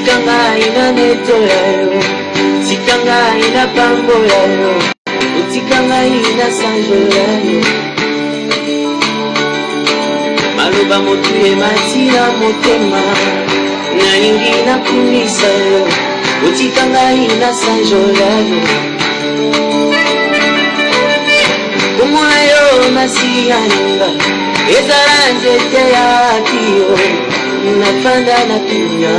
Utikanga ina netolayo, utikanga ina pambolayo, utikanga ina sanjolayo. Maloba motuye matira motema, nalingi na kumisayo, utikanga ina sanjolayo. Kumulayo masiyanga, ezala nzete ya kiyo, nafanda na kunya.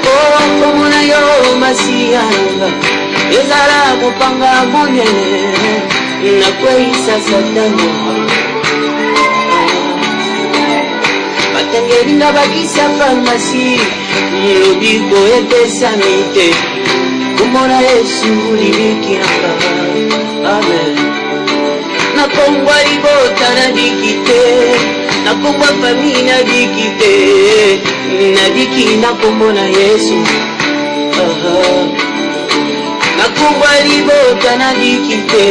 Oh, kumulayo masiyanga, ezala mupanga monene, nakweisa satana. Batengelinga bakisa farmasi, lobiko epesa mite, kumona Yesu libikiranga. Amen. Nakongwa libota na dikite, nakongwa famille na dikite, nadiki nakombona Yesu. Nakongwa libota na dikite,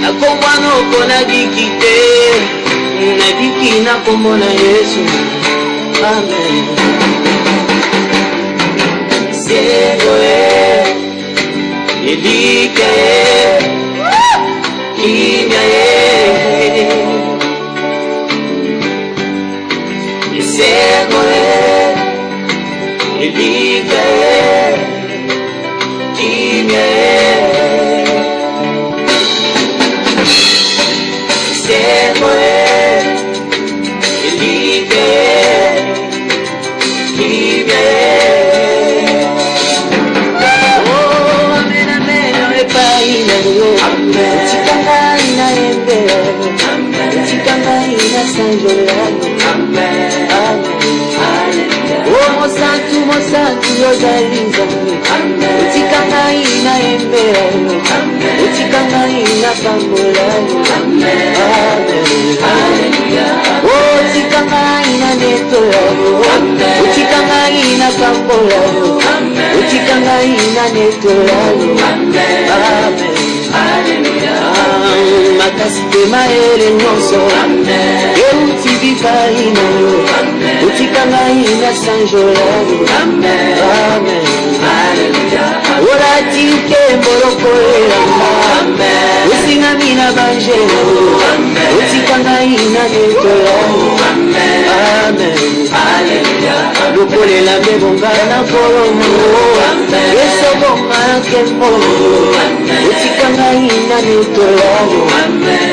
nakongwa noko na dikite, nadiki nakombona Yesu. Amen. Segoe edike Kimyae, Segoe, Elike, Kimyae, Segoe, Elike, Kimyae. Oh, amen, amen, repaina yo, amen. Utikanga ina sanjolayo. Amen. Oh, mosantu mosantu yozalinzange. Utikanga ina emberayo. Utikanga ina pambolayo. Amen. Oh, utikanga ina netolayo. Utikanga ina pambolayo. Utikanga ina netolayo. Amen. Makasite maele nyonso, euti bifaina yo, utikanga ina sanjolayo. Amen. Olati ukemboloko elanga, usingamina banjelo, utikanga ina netolayo. Amen. Lukolela bebonga na kolomo, esobonga kembo, utikanga ina netolayo. Amen.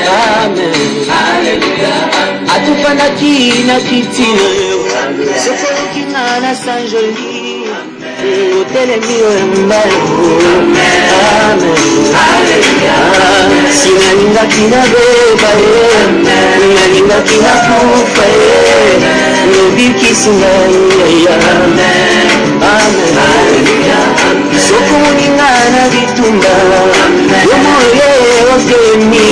Atufanda kina kitino, sokolo kingana sanjoli, utele miyo mbalo. Amen. Sinalinga kina beba, sinalinga kina kufa, nobiki singa. Amen. Sokolo kingana bitumba, yomoye ogeni,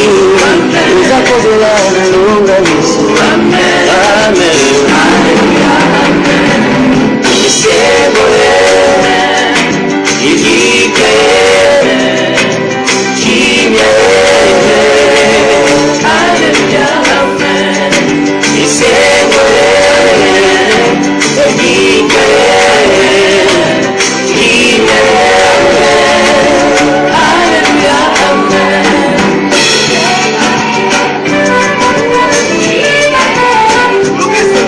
uzakozela na longa miso. Amen. Segoe, idike, kimyae. Amen. Segoe, idike, kimyae. Look at the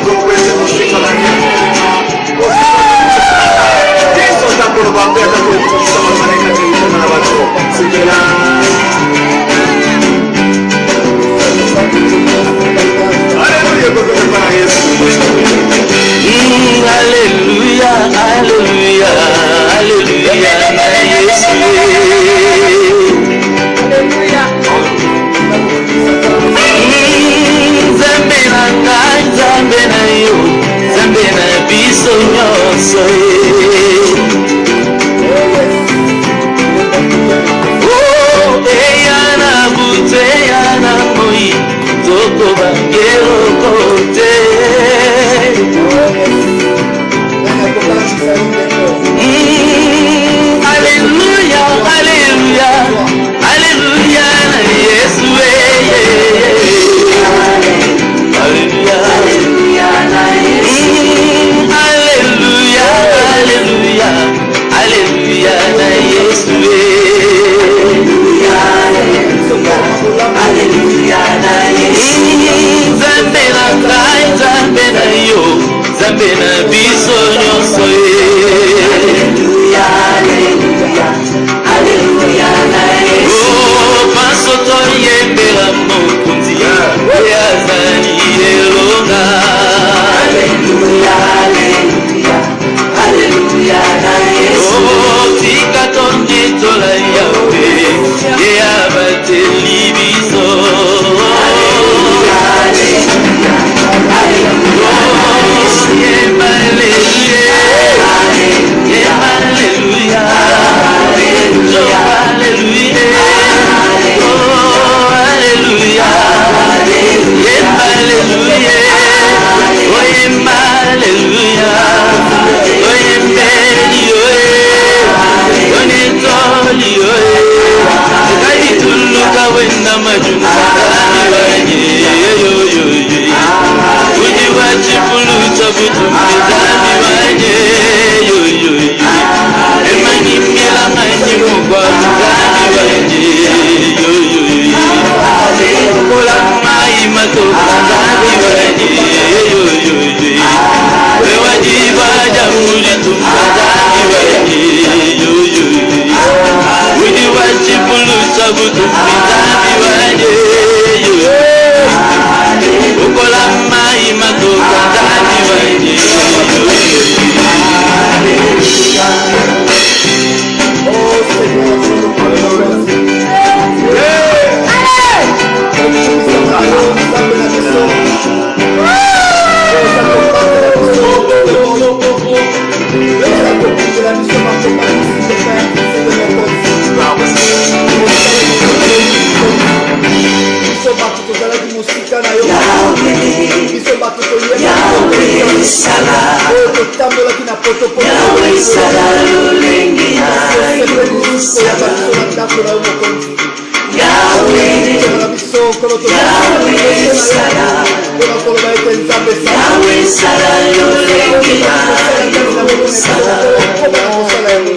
totambolaki na potopolo Yawe sala lolenge na sepeliso ya bato na ndako na yo mokonzi Yawe na biso nkolo Yawe sala mpona koloba ete nzambe Yawe sala lolenge na sala Yawe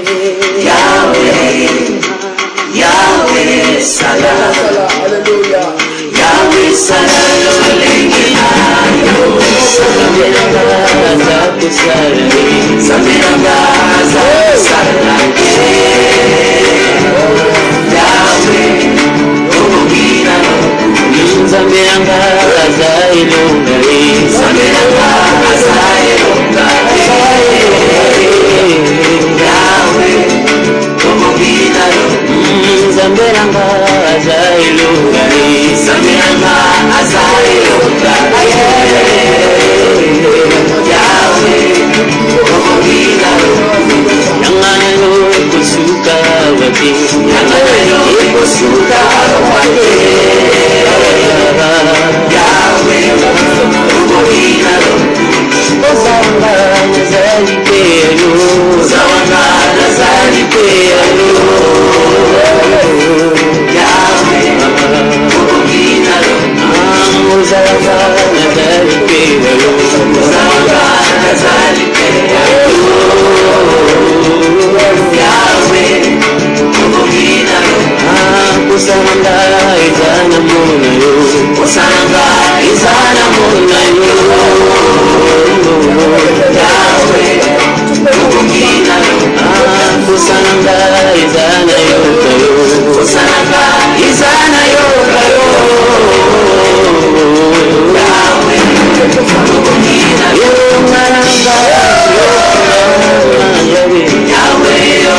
Yawe sala Alléluia. Yawe sala lolenge na Sabiranga za kusala Sabiranga za kusala Yawe Obogina Sabiranga za ilunga Sabiranga za ilunga Yawe Obogina Sabiranga za ilunga Sabiranga za ilunga Yangayo kusuka wati Yangayo kusuka wati Yawe Umurina Ozanga nazali pelo Ozanga nazali pelo Yawe Umurina Ozanga nazali pelo Ozanga nazali pelo Kusanga izana muna yo Kusanga izana muna yo Yawe Kumina yo Kusanga izana yo Kusanga izana yo Yawe Kumina yo Maranga Yawe yo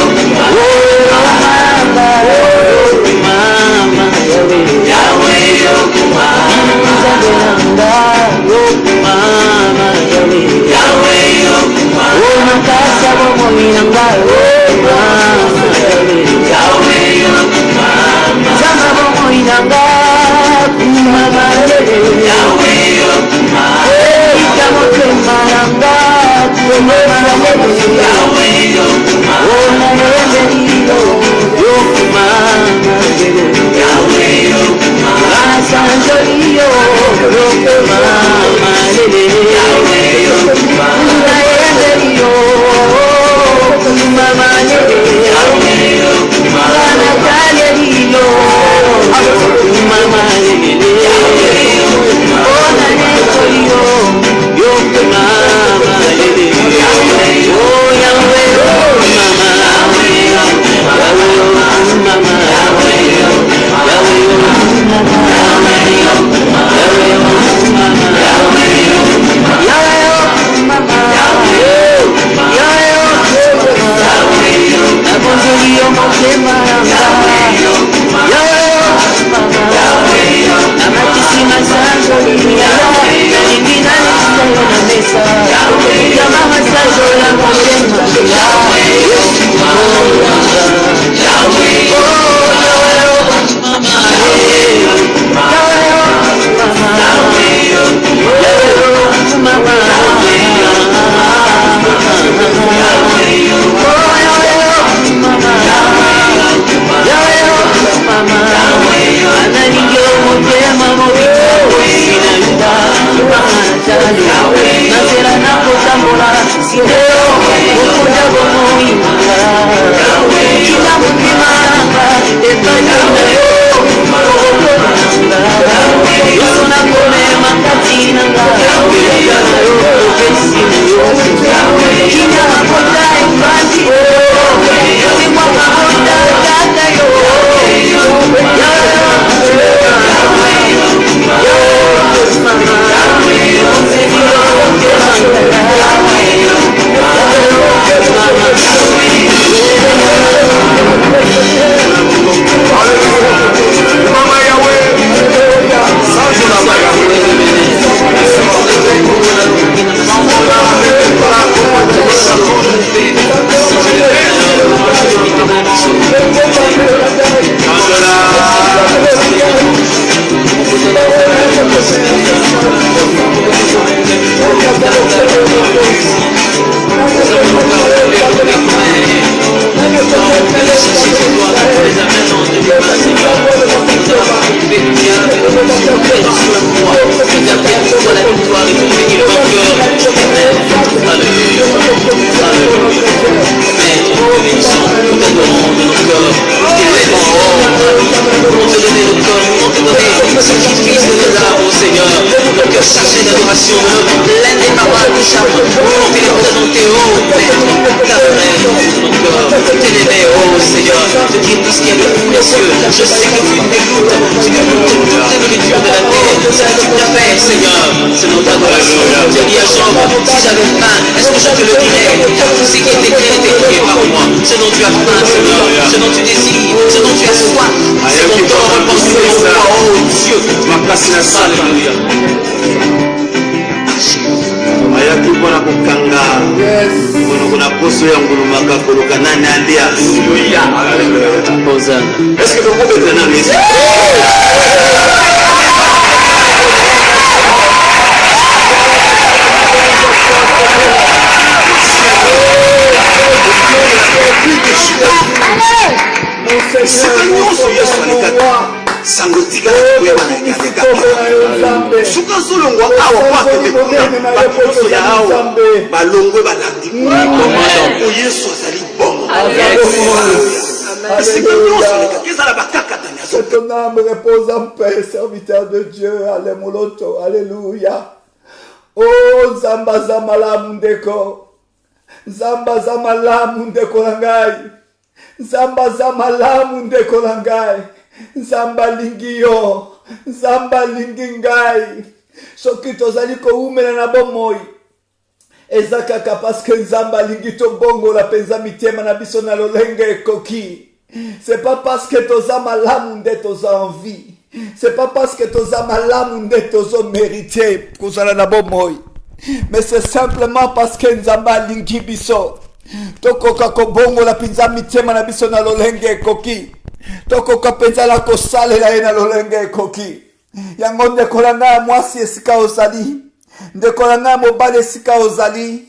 je te le dirai, car tout ce qui est écrit par moi. Ce dont tu as faim, Seigneur, ce dont tu désires, ce dont tu as soif, c'est ton temps repensé en toi, oh Dieu. Alléluia. ayaki mpona kokanga monoko na poso ya ngulumaka koluka nani alia. Est-ce que tokobeta nano esi sika nyonso yesu alekaki sango tika koyeba na ekaleka suka solongwa awa bakoso ya awa balongwe balandi o yesu azali bongo sika nyonso alekaki ezala bakakatani que ton âme repose en paix, serviteur de Dieu. Alléluia. Alléluia. Oh, Zamba Zamala Mundeko. Zamba Zamala Mundeko Langai. Zamba Zamala Mundeko Langai. Zamba Lingio. Zamba Lingingai. Soki tozali ko umela na bomoi. Ezakaka parce que Zamba Lingito Bongo la penza mitema na biso na lolenge koki. C'est pas parce que toza malamu nde toza envie. C'est pas parce que toza malamu nde tozo mérité kozala na bomoi. Mais c'est simplement parce que Nzamba lingi biso. Tokoka kobongo la pinza mitema na biso na lolenge koki. Tokoka penza la kosale la na lolenge koki. Yango ndekolanga mwasi esika ozali. Ndekolanga mobali esika ozali.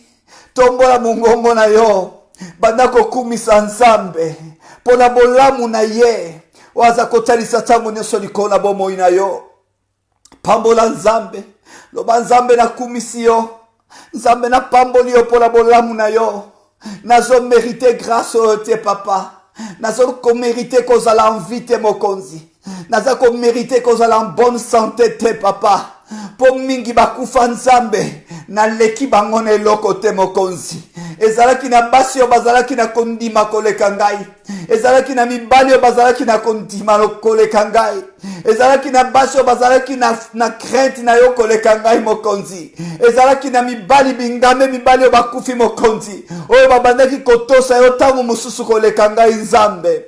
Tombola mungongo na yo. Bandako kumisa Nzambe. Pona bolamu na ye waza kotalisa tango nyonso likolo bomoi na yo. Pambola Nzambe loba Nzambe na kumisi yo. Nzambe na pamboli yo pona bolamu na yo. Nazo mérité grâce au te papa. Nazo ko mérité kozala en vie te mokonzi. Nazo ko mérité kozala en bonne santé te papa. Po mingi bakufa Nzambe na leki bango na eloko te mokonzi. Ezalaki na basi yo bazalaki na kondima koleka ngai. Ezalaki na mibali yo bazalaki na kondima koleka ngai. Ezalaki na basi yo bazalaki na crainte na yo koleka ngai mokonzi. Ezalaki na mibali bingame mibali yo bakufi mokonzi. Oyo babandaki kotosa yo tango mususu koleka ngai Nzambe.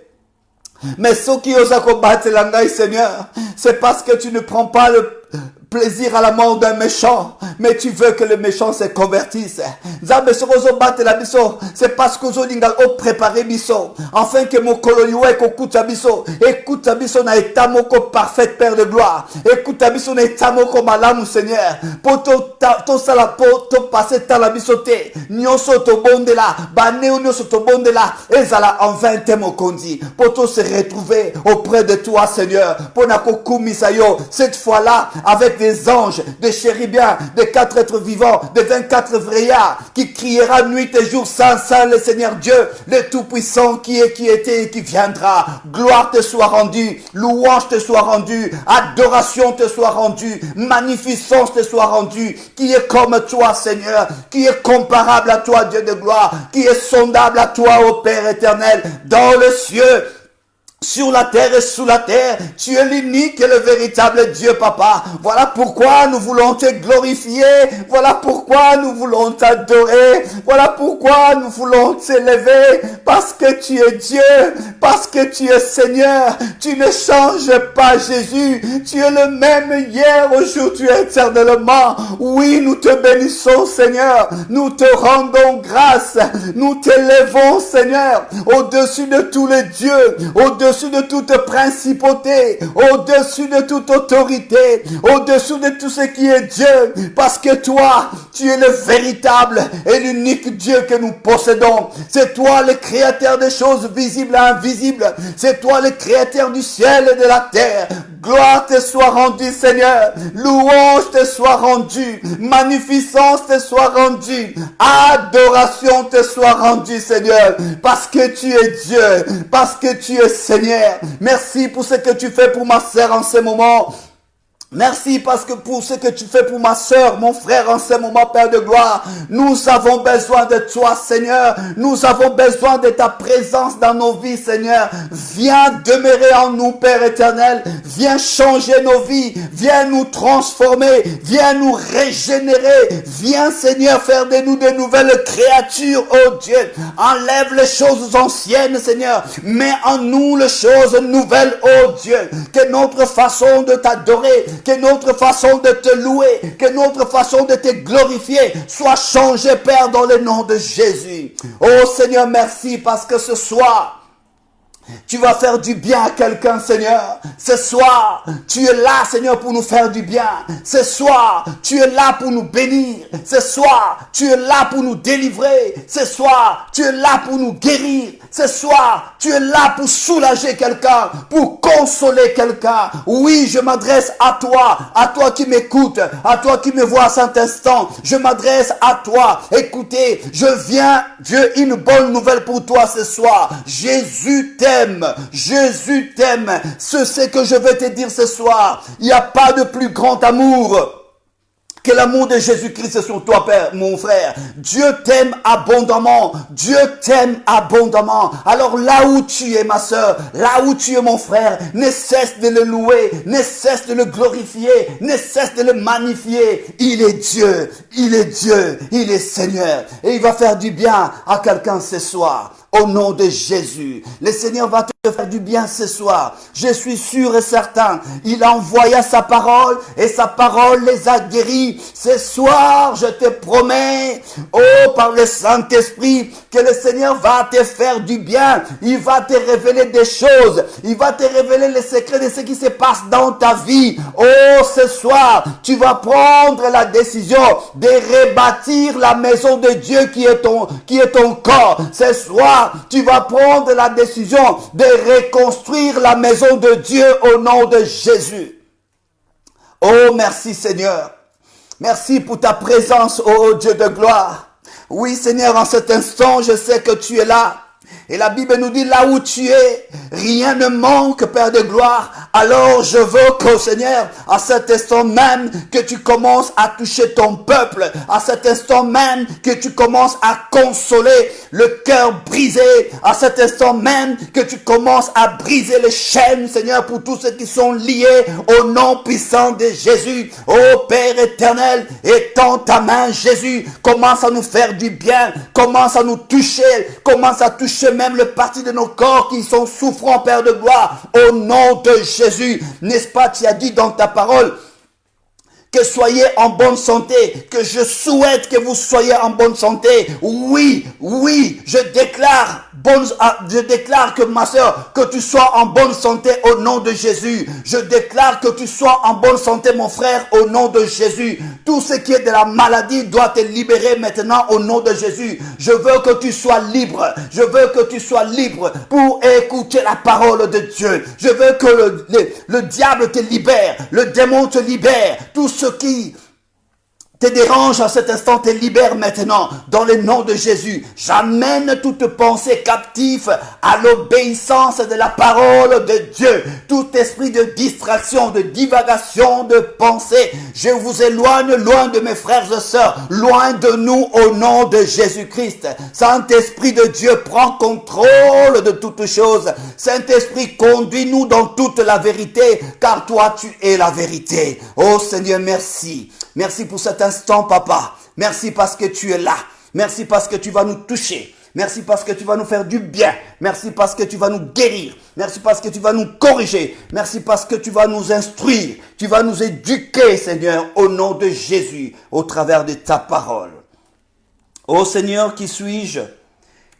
Mais ce qui osa combattre l'angai Seigneur, c'est parce que tu ne prends pas le plaisir à la mort d'un méchant, mais tu veux que le méchant se convertisse. Nzambe sokozo battre la biso, c'est parce que zolinga o préparer biso, afin que mon kololiwe kokuta biso, écoute biso na état moko parfait Père de gloire, écoute biso na état moko malamu Seigneur, pour to sala pour to passer ta la biso te, nyonso to bondela, bane nyonso to bondela, ezala en 20 mokondi, pour to se retrouver auprès de toi Seigneur, pour na kokumisa yo, cette fois-là avec des anges, des chéribiens, des 4 êtres vivants, des 24 vrailards qui criera nuit et jour, saint, saint le Seigneur Dieu, le Tout-Puissant qui est, qui était et qui viendra. Gloire te soit rendue, louange te soit rendue, adoration te soit rendue, magnificence te soit rendue, qui est comme toi Seigneur, qui est comparable à toi Dieu de gloire, qui est sondable à toi ô Père éternel, dans le cieux, sur la terre et sous la terre, tu es l'unique et le véritable Dieu, Papa. Voilà pourquoi nous voulons te glorifier. Voilà pourquoi nous voulons t'adorer. Voilà pourquoi nous voulons t'élever. Parce que tu es Dieu. Parce que tu es Seigneur. Tu ne changes pas, Jésus. Tu es le même hier, aujourd'hui, éternellement. Oui, nous te bénissons, Seigneur. Nous te rendons grâce. Nous t'élevons, Seigneur, au-dessus de tous les dieux, au-dessus de toute principauté, au-dessus de toute autorité, au-dessus de tout ce qui est Dieu, parce que toi, tu es le véritable et l'unique Dieu que nous possédons. C'est toi le créateur des choses visibles et invisibles. C'est toi le créateur du ciel et de la terre. Gloire te soit rendue, Seigneur. Louange te soit rendue. Magnificence te soit rendue. Adoration te soit rendue, Seigneur. Parce que tu es Dieu. Parce que tu es Seigneur. Merci pour ce que tu fais pour ma sœur en ce moment. Merci parce que pour ce que tu fais pour ma soeur, mon frère, en ce moment, Père de gloire, nous avons besoin de toi, Seigneur. Nous avons besoin de ta présence dans nos vies, Seigneur. Viens demeurer en nous, Père éternel. Viens changer nos vies. Viens nous transformer. Viens nous régénérer. Viens, Seigneur, faire de nous de nouvelles créatures, oh Dieu. Enlève les choses anciennes, Seigneur. Mets en nous les choses nouvelles, oh Dieu. Que notre façon de t'adorer, que notre façon de te louer, que notre façon de te glorifier soit changée, Père, dans le nom de Jésus. Oh Seigneur, merci parce que ce soir, tu vas faire du bien à quelqu'un, Seigneur. Ce soir, tu es là, Seigneur, pour nous faire du bien. Ce soir, tu es là pour nous bénir. Ce soir, tu es là pour nous délivrer. Ce soir, tu es là pour nous guérir. Ce soir, tu es là pour soulager quelqu'un, pour consoler quelqu'un. Oui, je m'adresse à toi qui m'écoutes, à toi qui me vois à cet instant. Je m'adresse à toi. Écoutez, je viens, j'ai une bonne nouvelle pour toi ce soir. Jésus t'aime. Jésus t'aime. C'est que je veux te dire ce soir. Il n'y a pas de plus grand amour que l'amour de Jésus-Christ sur toi, Père, mon frère. Dieu t'aime abondamment. Dieu t'aime abondamment. Alors là où tu es, ma soeur, là où tu es, mon frère, ne cesse de le louer, ne cesse de le glorifier, ne cesse de le magnifier. Il est Dieu, il est Dieu, il est Seigneur. Et il va faire du bien à quelqu'un ce soir. Au nom de Jésus, le Seigneur va te faire du bien ce soir. Je suis sûr et certain. Il a envoyé sa parole et sa parole les a guéris. Ce soir, je te promets, oh, par le Saint-Esprit, que le Seigneur va te faire du bien. Il va te révéler des choses. Il va te révéler les secrets de ce qui se passe dans ta vie. Oh, ce soir, tu vas prendre la décision de rebâtir la maison de Dieu qui est ton corps. Ce soir, tu vas prendre la décision de reconstruire la maison de Dieu au nom de Jésus. Oh, merci Seigneur. Merci pour ta présence, oh Dieu de gloire. Oui Seigneur, en cet instant, je sais que tu es là. Et la Bible nous dit, là où tu es, rien ne manque, Père de gloire. Alors je veux qu'au Seigneur, à cet instant même, que tu commences à toucher ton peuple. À cet instant même, que tu commences à consoler le cœur brisé. À cet instant même, que tu commences à briser les chaînes, Seigneur, pour tous ceux qui sont liés au nom puissant de Jésus. Ô Père éternel, étends ta main, Jésus. Commence à nous faire du bien. Commence à nous toucher. Commence à toucher même le parti de nos corps qui sont souffrants, Père de gloire, au nom de Jésus. N'est-ce pas, tu as dit dans ta parole que soyez en bonne santé, que je souhaite que vous soyez en bonne santé. Oui, je déclare que ma soeur, que tu sois en bonne santé au nom de Jésus. Je déclare que tu sois en bonne santé, mon frère, au nom de Jésus. Tout ce qui est de la maladie doit te libérer maintenant au nom de Jésus. Je veux que tu sois libre. Je veux que tu sois libre pour écouter la parole de Dieu. Je veux que le diable te libère, le démon te libère. Tout ce qui te dérange à cet instant, te libère maintenant dans le nom de Jésus. J'amène toute pensée captive à l'obéissance de la parole de Dieu. Tout esprit de distraction, de divagation, de pensée, je vous éloigne loin de mes frères et sœurs, loin de nous au nom de Jésus-Christ. Saint-Esprit de Dieu, prends contrôle de toutes choses. Saint-Esprit, conduis-nous dans toute la vérité, car toi tu es la vérité. Oh Seigneur, merci. Merci pour cet instant, Papa. Merci parce que tu es là. Merci parce que tu vas nous toucher. Merci parce que tu vas nous faire du bien. Merci parce que tu vas nous guérir. Merci parce que tu vas nous corriger. Merci parce que tu vas nous instruire. Tu vas nous éduquer, Seigneur, au nom de Jésus, au travers de ta parole. Ô Seigneur, qui suis-je?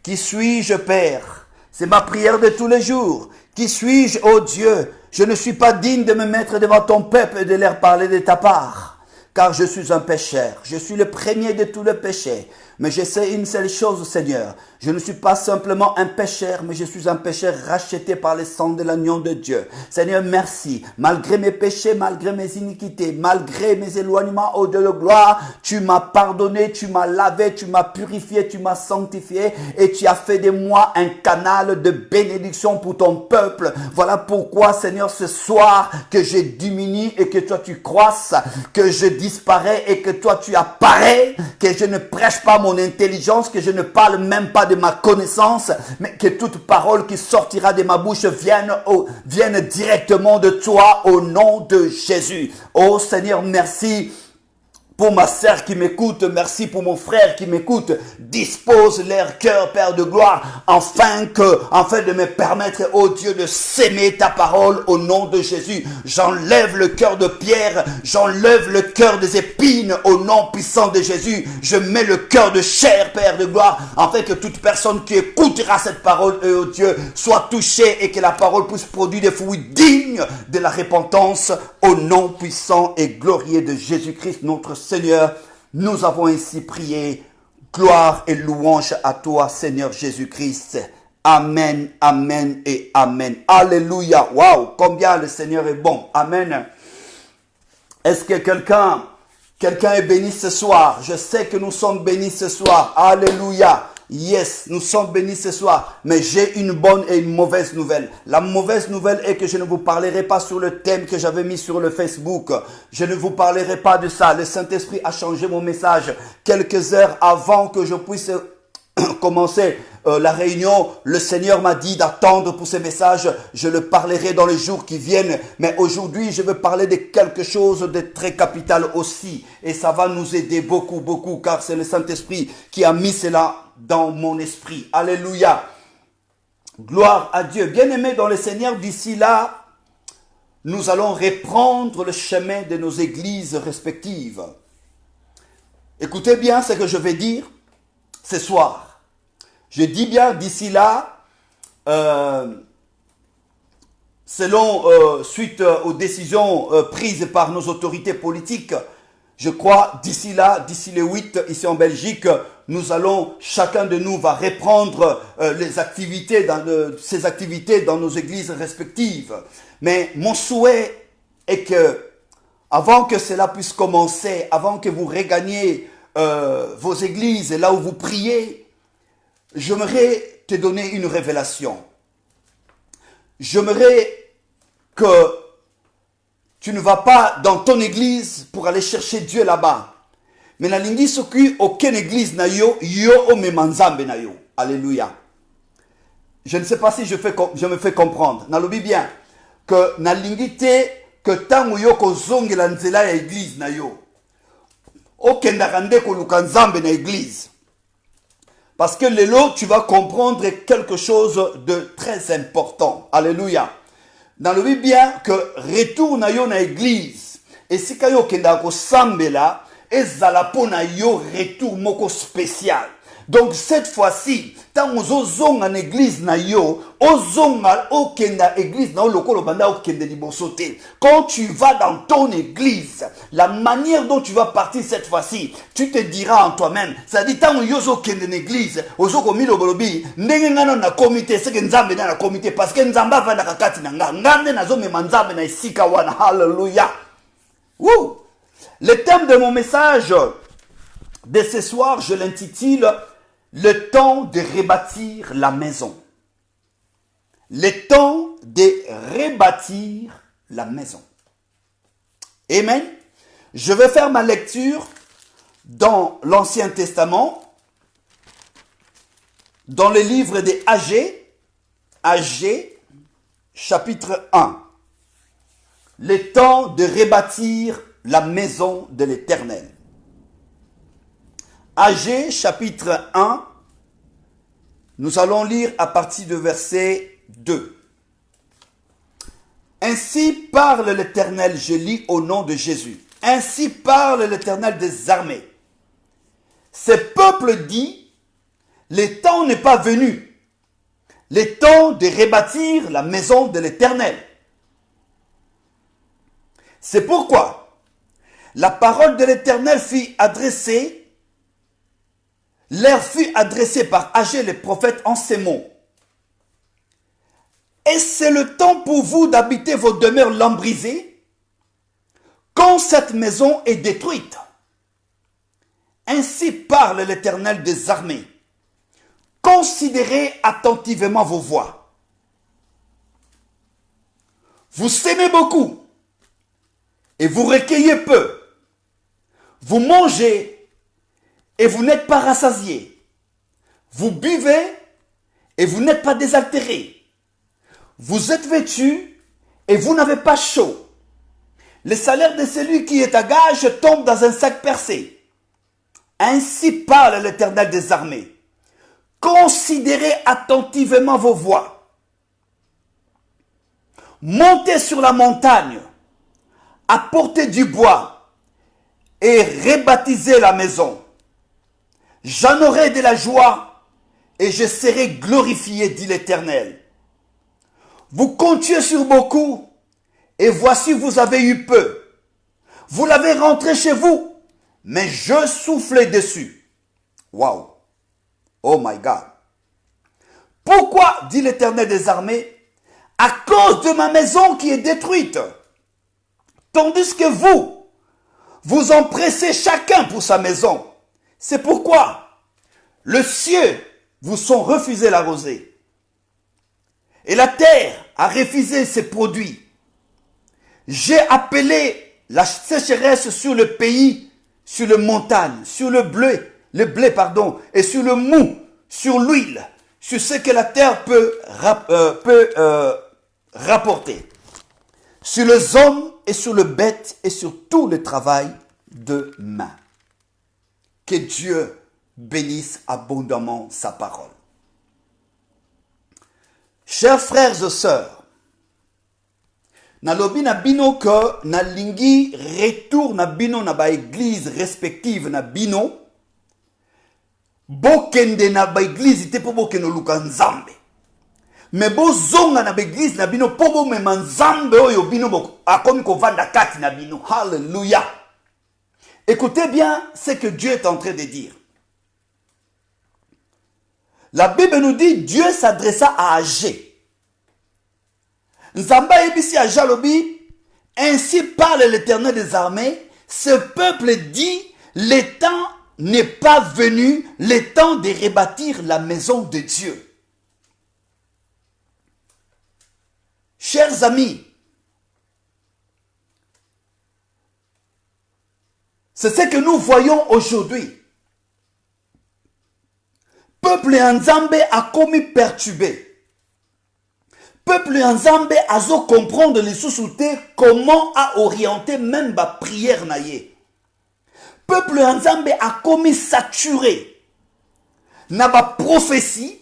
Qui suis-je, Père? C'est ma prière de tous les jours. Qui suis-je, ô Dieu? Je ne suis pas digne de me mettre devant ton peuple et de leur parler de ta part. car je suis un pécheur. Je suis le premier de tous les péchés. Mais je sais une seule chose, Seigneur. Je ne suis pas simplement un pécheur, mais je suis un pécheur racheté par le sang de l'agneau de Dieu. Seigneur, merci. Malgré mes péchés, malgré mes iniquités, malgré mes éloignements au de la gloire, tu m'as pardonné, tu m'as lavé, tu m'as purifié, tu m'as sanctifié et tu as fait de moi un canal de bénédiction pour ton peuple. Voilà pourquoi, Seigneur, ce soir, que je diminue et que toi tu croisses, que je disparais et que toi tu apparais, que je ne prêche pas mon intelligence, que je ne parle même pas de ma connaissance, mais que toute parole qui sortira de ma bouche vienne directement de toi au nom de Jésus. Oh Seigneur, merci pour ma sœur qui m'écoute, merci pour mon frère qui m'écoute. Dispose leur cœur, Père de gloire, afin de me permettre, oh Dieu, de s'aimer ta parole au nom de Jésus. J'enlève le cœur de pierre, j'enlève le cœur des épines au nom puissant de Jésus. Je mets le cœur de chair, Père de gloire, afin que toute personne qui écoutera cette parole, oh Dieu, soit touchée et que la parole puisse produire des fruits dignes de la repentance au nom puissant et glorieux de Jésus-Christ, notre Seigneur. Nous avons ainsi prié. Gloire et louange à toi, Seigneur Jésus-Christ. Amen, amen et amen. Alléluia. Waouh, combien le Seigneur est bon. Amen. Est-ce que quelqu'un est béni ce soir? Je sais que nous sommes bénis ce soir. Alléluia. Yes, nous sommes bénis ce soir, mais j'ai une bonne et une mauvaise nouvelle. La mauvaise nouvelle est que je ne vous parlerai pas sur le thème que j'avais mis sur le Facebook. Je ne vous parlerai pas de ça. Le Saint-Esprit a changé mon message quelques heures avant que je puisse commencer la réunion. Le Seigneur m'a dit d'attendre pour ce message. Je le parlerai dans les jours qui viennent. Mais aujourd'hui, je veux parler de quelque chose de très capital aussi. Et ça va nous aider beaucoup, beaucoup, car c'est le Saint-Esprit qui a mis cela dans mon esprit. Alléluia. Gloire à Dieu. Bien-aimés dans le Seigneur, d'ici là, nous allons reprendre le chemin de nos églises respectives. Écoutez bien ce que je vais dire ce soir. Je dis bien d'ici là, suite aux décisions prises par nos autorités politiques, je crois d'ici là, d'ici le 8, ici en Belgique, chacun de nous va reprendre ses activités dans nos églises respectives. Mais mon souhait est que, avant que cela puisse commencer, avant que vous regagniez vos églises et là où vous priez, j'aimerais te donner une révélation. J'aimerais que tu ne vas pas dans ton église pour aller chercher Dieu là-bas. Mais na lingi soki aucune église na yo o memanzambe na yo. Alléluia. Je ne sais pas si je me fais comprendre. Na lobi bien que na lingi te que tangu yo ko zongela nzela ya église na yo. Okenda kande ko lukanzambe na église. Parce que lelo tu vas comprendre quelque chose de très important. Alléluia. Dans le bien que retour na yo na église et si kayo kenda ko sambela ezala pona yo retour moko spécial. Donc cette fois-ci, tant ozonga en église na yo, ozonga okenda église na lokolo banda okende libosote. Quand tu vas dans ton église, la manière dont tu vas partir cette fois-ci, tu te diras en toi-même, ça dit tant yo okende l'église, ozoko milo bolobi, ndenge ngana na comité, c'est que nzambe na comité parce que nzamba va na kakati na ngande na zo mema nzambe na isika wana. Hallelujah. Woo! Le thème de mon message de ce soir, je l'intitule « Le temps de rebâtir la maison ». Le temps de rebâtir la maison. Amen. Je vais faire ma lecture dans l'Ancien Testament, dans le livre des Agé, chapitre 1. Le temps de rebâtir la maison de l'Éternel. Agé, chapitre 1, nous allons lire à partir du verset 2. Ainsi parle l'Éternel, je lis au nom de Jésus. Ainsi parle l'Éternel des armées. Ce peuple dit, le temps n'est pas venu, le temps de rebâtir la maison de l'Éternel. C'est pourquoi la parole de l'Éternel leur fut adressée par Agé le prophète en ces mots. Et c'est le temps pour vous d'habiter vos demeures lambrisées quand cette maison est détruite. Ainsi parle l'Éternel des armées. Considérez attentivement vos voies. Vous sémez beaucoup et vous recueillez peu. Vous mangez et vous n'êtes pas rassasiés. Vous buvez et vous n'êtes pas désaltérés. Vous êtes vêtus et vous n'avez pas chaud. Le salaire de celui qui est à gage tombe dans un sac percé. Ainsi parle l'Éternel des armées. Considérez attentivement vos voies. Montez sur la montagne, apportez du bois et rebaptisez la maison. J'en aurai de la joie et je serai glorifié, dit l'Éternel. Vous comptiez sur beaucoup et voici vous avez eu peu. Vous l'avez rentré chez vous, mais je soufflais dessus. Waouh! Oh my God! Pourquoi, dit l'Éternel des armées, à cause de ma maison qui est détruite, tandis que vous empressez chacun pour sa maison. C'est pourquoi le ciel vous sont refusé la rosée et la terre a refusé ses produits. J'ai appelé la sécheresse sur le pays, sur les montagnes, sur le blé, et sur le mou, sur l'huile, sur ce que la terre peut rapporter, sur les hommes et sur le bête et sur tout le travail de main. Que Dieu bénisse abondamment sa parole. Chers frères et sœurs, nalobi na bino que na lingi retour na bino na ba église respective na bino bokende na ba église te po bokeno luka nzambe mais bozonga na ba église na bino po bomema nzambe oyo bino akomi kovanda kati na bino. Hallelujah. Écoutez bien ce que Dieu est en train de dire. La Bible nous dit Dieu s'adressa à Agé. Nzamba ebisi Agé alobi, ainsi parle l'Éternel des armées, ce peuple dit, le temps n'est pas venu, le temps de rebâtir la maison de Dieu. Chers amis, c'est ce que nous voyons aujourd'hui. Peuple Nzambe a commis perturbé. Peuple Nzambe a zo comprendre les sous-soutés comment a orienté même la prière naïe. Peuple Nzambe a commis saturé. Na ba prophétie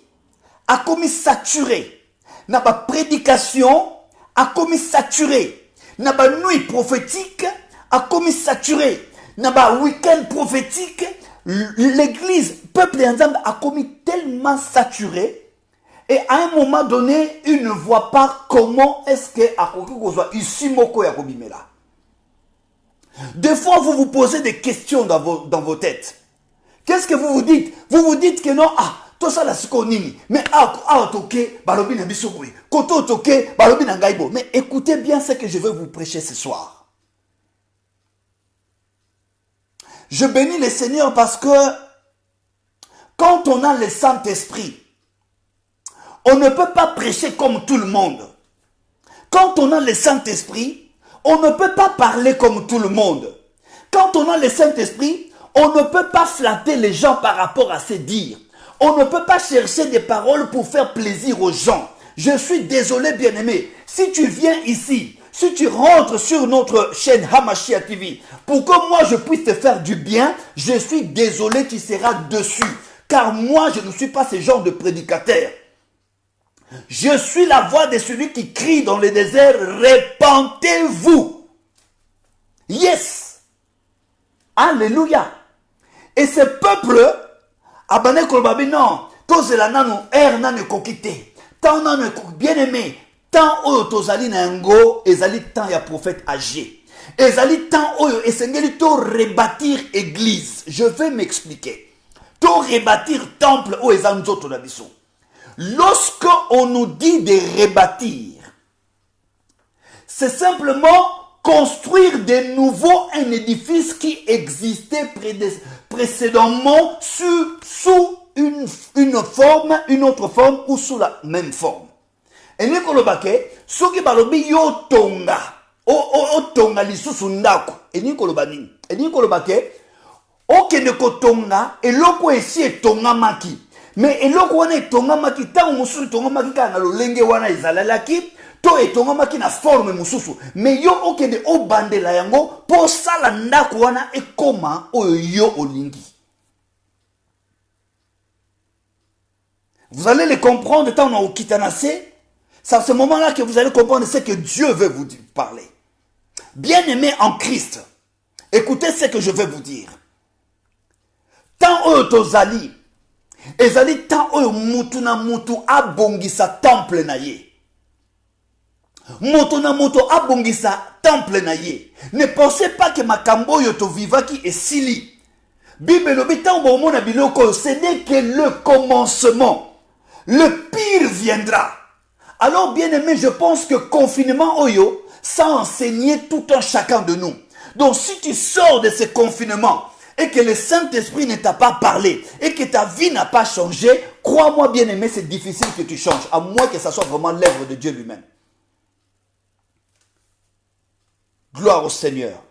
a commis saturé. Na ba prédication a commis saturé. Na ba nuit prophétique a commis saturé. Na ba week-end prophétique, l'église, peuple Nzambe a commis tellement saturé. Et à un moment donné, il ne voit pas comment est-ce que ici moko ya kobimela. Des fois, vous vous posez des questions dans vos têtes. Qu'est-ce que vous vous dites? Vous vous dites que non, tout ça la nini. Mais toke, balobi na biso boy. Koto toke, balobi na ngaibo. Mais écoutez bien ce que je veux vous prêcher ce soir. Je bénis le Seigneur parce que quand on a le Saint-Esprit, on ne peut pas prêcher comme tout le monde. Quand on a le Saint-Esprit, on ne peut pas parler comme tout le monde. Quand on a le Saint-Esprit, on ne peut pas flatter les gens par rapport à se dire. On ne peut pas chercher des paroles pour faire plaisir aux gens. Je suis désolé, bien-aimé. Si tu viens ici, si tu rentres sur notre chaîne Hamashia TV, pour que moi je puisse te faire du bien, je suis désolé, tu seras dessus. Car moi, je ne suis pas ce genre de prédicateur. Je suis la voix de celui qui crie dans le désert, repentez-vous. Yes. Alléluia. Et ce peuple, abane kolbabi non, tous la nanu nanu kokite, tant nanu bien aimé, tant o tozali na ngo ezali tant ya prophète Agé. ezali temps oyo esengeli to rebâtir église. Je vais m'expliquer. To rebâtir temple oyo eza nzoto na biso. Lorsque on nous dit de rebâtir, c'est simplement construire de nouveau un édifice qui existait précédemment sous une forme, une autre forme ou sous la même forme. Et nous kolobake, soki balobi yo tonga, o tonga lisusu ndako. Et nous kolobani, et nous kolobake, okende ko tonga, eloko esi etonga maki. Mais eloko wana etonga maki, tango mususu etonga maki kana lolenge wana ezalalaki, to etonga maki na forme mususu. Mais yo okende o bandela yango, po sala ndako wana ekoma oyo yo olingi. Vous allez le comprendre tant on a kitanase. C'est à ce moment-là que vous allez comprendre ce que Dieu veut vous parler. Bien-aimés en Christ, écoutez ce que je vais vous dire. Tant eux tozali, ezali tant eux mutu na mutu abongisa temple na ye. Mutu na mutu abongisa temple na ye. Ne pensez pas que makambo yo to vivaki et sili. Bible lobi tant bo mona biloko, ce n'est que le commencement. Le pire viendra. Alors, bien aimé, je pense que confinement Oyo, ça a enseigné tout un chacun de nous. Donc, si tu sors de ce confinement et que le Saint-Esprit ne t'a pas parlé et que ta vie n'a pas changé, crois-moi, bien aimé, c'est difficile que tu changes, à moins que ça soit vraiment l'œuvre de Dieu lui-même. Gloire au Seigneur.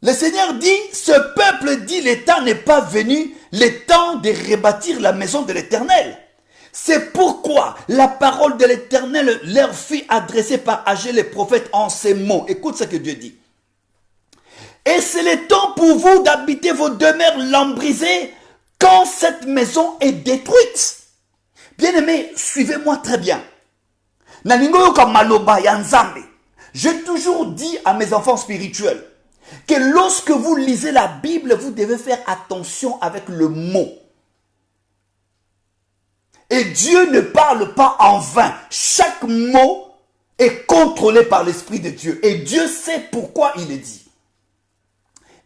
Le Seigneur dit, ce peuple dit, le temps n'est pas venu, le temps de rebâtir la maison de l'Éternel. C'est pourquoi la parole de l'Éternel leur fut adressée par Agé le prophète en ces mots. Écoute ce que Dieu dit. Et c'est le temps pour vous d'habiter vos demeures lambrisées quand cette maison est détruite. Bien-aimés, suivez-moi très bien. J'ai toujours dit à mes enfants spirituels que lorsque vous lisez la Bible, vous devez faire attention avec le mot. Et Dieu ne parle pas en vain. Chaque mot est contrôlé par l'Esprit de Dieu. Et Dieu sait pourquoi il est dit.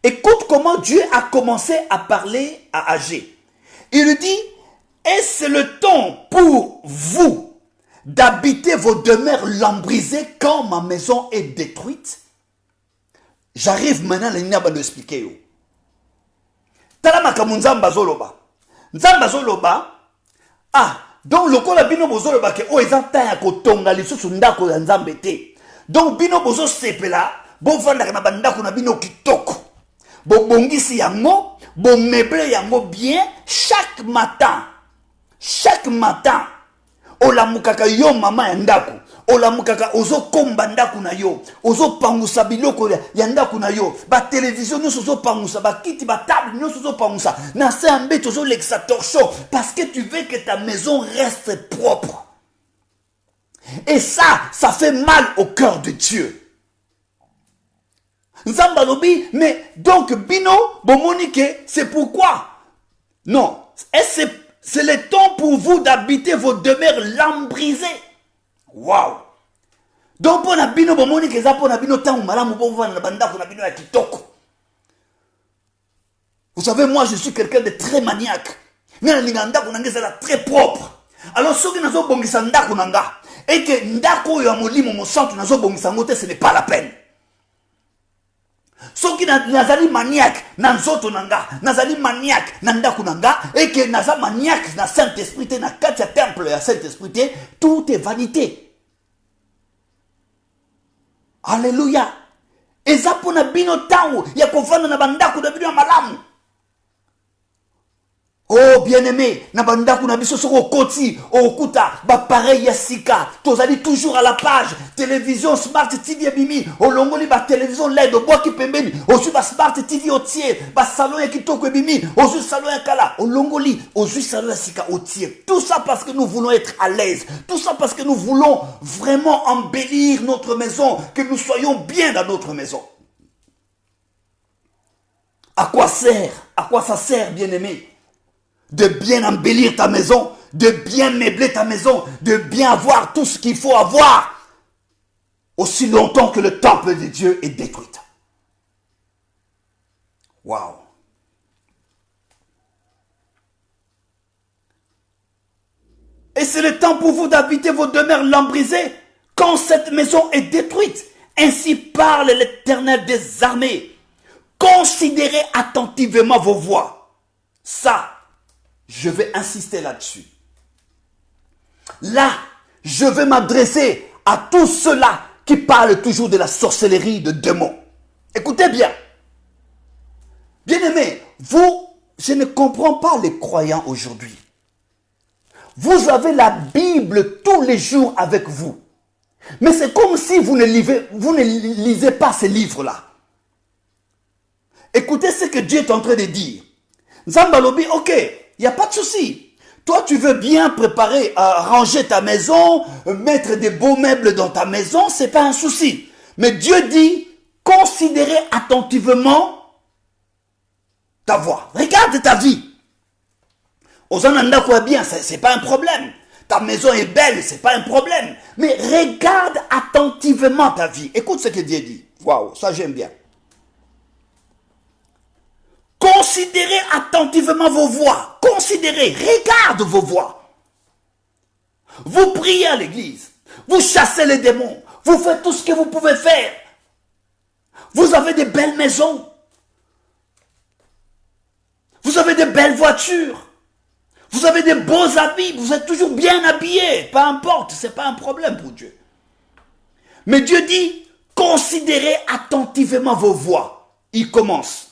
Écoute comment Dieu a commencé à parler à Agé. Il lui dit, est-ce le temps pour vous d'habiter vos demeures lambrisées quand ma maison est détruite? J'arrive maintenant à l'expliquer. Talamaka Nzamba Zoloba. Nzamba Zoloba. Ah, donc le kola bino bozo le bake o ezanta ya kotonga lisusu ndako ya Nzambe te. Donc bino bozo sepela, bo vanda na bandako na bino kitoko. Bo bongisi yango, bo meuble yango bien chaque matin. Chaque matin. Ola mukaka yo mama ya ndako. Ola mukaka ozo komba ndako na yo. Ozo pangusa biloko ya ndako na yo. Ba télévision nous ozo pangusa, ba kiti ba table nous ozo pangusa. Na se ambe ozo lexa torcho parce que tu veux que ta maison reste propre. Et ça fait mal au cœur de Dieu. Nzamba lobi, mais donc bino bomonike, c'est pourquoi? Non, c'est le temps pour vous d'habiter vos demeures lambrisées. Wow. Donc pour nabino bomoni keza pour nabino tangu malamu bo vana na bandako nabino ya kitoko. Vous savez, moi je suis quelqu'un de très maniaque. Ngana linganda kunangeza la très propre. Alors soki nazo bongisa ndako nanga et que ndako ya molimo mo centre nazo bongisa ngote, ce n'est pas la peine. Soki nazali maniaque na nzoto nanga, nazali maniaque na ndako nanga et que naza maniaque na Saint-Esprit te na kati ya temple ya Saint-Esprit te, tout est vanité. Alléluia. Eza pona bino tango ya kovanda na bandako na bino ya malamu. Oh bien-aimé, na bandako na biso soko koti, okuta ba pareil ya sika, tozali toujours à la page, télévision Smart TV ya bimi, olongoli ba télévision LED o boki pembeni, osu ba Smart TV otie, ba salon ya kitoko ya bimi, osu salon ya kala, olongoli, osu salon ya sika otie. Tout ça parce que nous voulons être à l'aise, tout ça parce que nous voulons vraiment embellir notre maison, que nous soyons bien dans notre maison. À quoi ça sert, bien-aimé? De bien embellir ta maison, de bien meubler ta maison, de bien avoir tout ce qu'il faut avoir. aussi longtemps que le temple de Dieu est détruit. Waouh. Et c'est le temps pour vous d'habiter vos demeures lambrisées quand cette maison est détruite. Ainsi parle l'Éternel des armées. Considérez attentivement vos voies. Ça, je vais insister là-dessus. Là, je vais m'adresser à tous ceux-là qui parlent toujours de la sorcellerie, de démons. Écoutez bien. Bien-aimés, vous, je ne comprends pas les croyants aujourd'hui. Vous avez la Bible tous les jours avec vous. Mais c'est comme si vous ne lisez pas ces livres-là. Écoutez ce que Dieu est en train de dire. Zambalobi, ok, il n'y a pas de souci. Toi, tu veux bien préparer, ranger ta maison, mettre des beaux meubles dans ta maison, ce n'est pas un souci. Mais Dieu dit, considérez attentivement ta voie. Regarde ta vie. Ozananda quoi bien, c'est pas un problème. Ta maison est belle, c'est pas un problème. Mais regarde attentivement ta vie. Écoute ce que Dieu dit. Waouh, ça j'aime bien. Considérez attentivement vos voies. Considérez, regarde vos voies. Vous priez à l'église. Vous chassez les démons. Vous faites tout ce que vous pouvez faire. Vous avez des belles maisons. Vous avez des belles voitures. Vous avez des beaux habits. Vous êtes toujours bien habillés. Peu importe, ce n'est pas un problème pour Dieu. Mais Dieu dit, considérez attentivement vos voies. Il commence.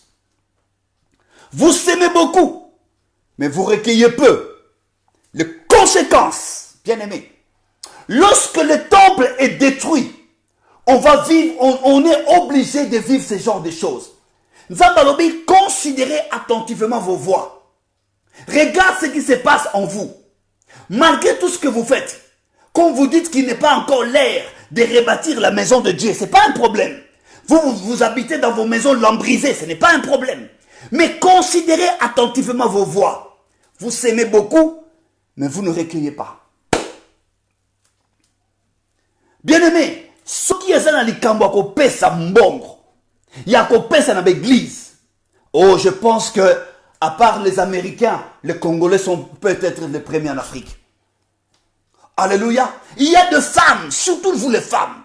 Vous s'aimez beaucoup, mais vous recueillez peu. Les conséquences, bien aimés. Lorsque le temple est détruit, on va vivre, on est obligé de vivre ce genre de choses. Nzambalobi, considérez attentivement vos voies. Regarde ce qui se passe en vous. Malgré tout ce que vous faites, quand vous dites qu'il n'est pas encore l'heure de rebâtir la maison de Dieu, ce n'est pas un problème. Vous habitez dans vos maisons lambrisées, ce n'est pas un problème. Mais considérez attentivement vos voies. Vous s'aimez beaucoup, mais vous ne recueillez pas. Bien-aimés, ce qui est dans les camps, il y a dans l'église. Oh, je pense que, à part les Américains, les Congolais sont peut-être les premiers en Afrique. Alléluia. Il y a des femmes, surtout vous les femmes.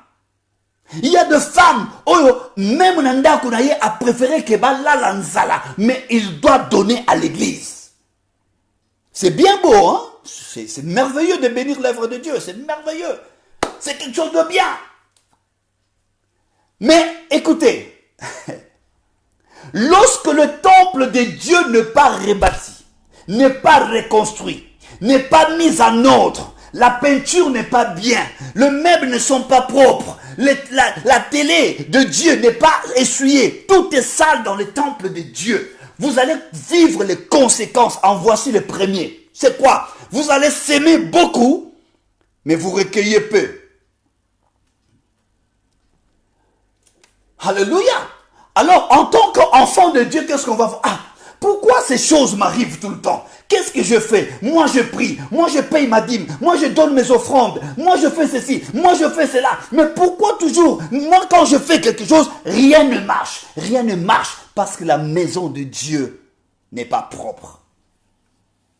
Il y a des femmes, même Nanda Kounaye a préféré que Bala Lanzala, mais il doit donner à l'église. C'est bien beau, hein? C'est merveilleux de bénir l'œuvre de Dieu, c'est merveilleux. C'est quelque chose de bien. Mais écoutez, lorsque le temple de Dieu n'est pas rebâti, n'est pas reconstruit, n'est pas mis en ordre, la peinture n'est pas bien, les meubles ne sont pas propres, la télé de Dieu n'est pas essuyée, tout est sale dans le temple de Dieu. Vous allez vivre les conséquences. En voici le premier. C'est quoi? Vous allez s'aimer beaucoup, mais vous recueillez peu. Alléluia. Alors, en tant qu'enfant de Dieu, qu'est-ce qu'on va faire? Ah, pourquoi ces choses m'arrivent tout le temps? Qu'est-ce que je fais? Moi, je prie. Moi, je paye ma dîme. Moi, je donne mes offrandes. Moi, je fais ceci. Moi, je fais cela. Mais pourquoi toujours? Moi, quand je fais quelque chose, rien ne marche. Rien ne marche parce que la maison de Dieu n'est pas propre.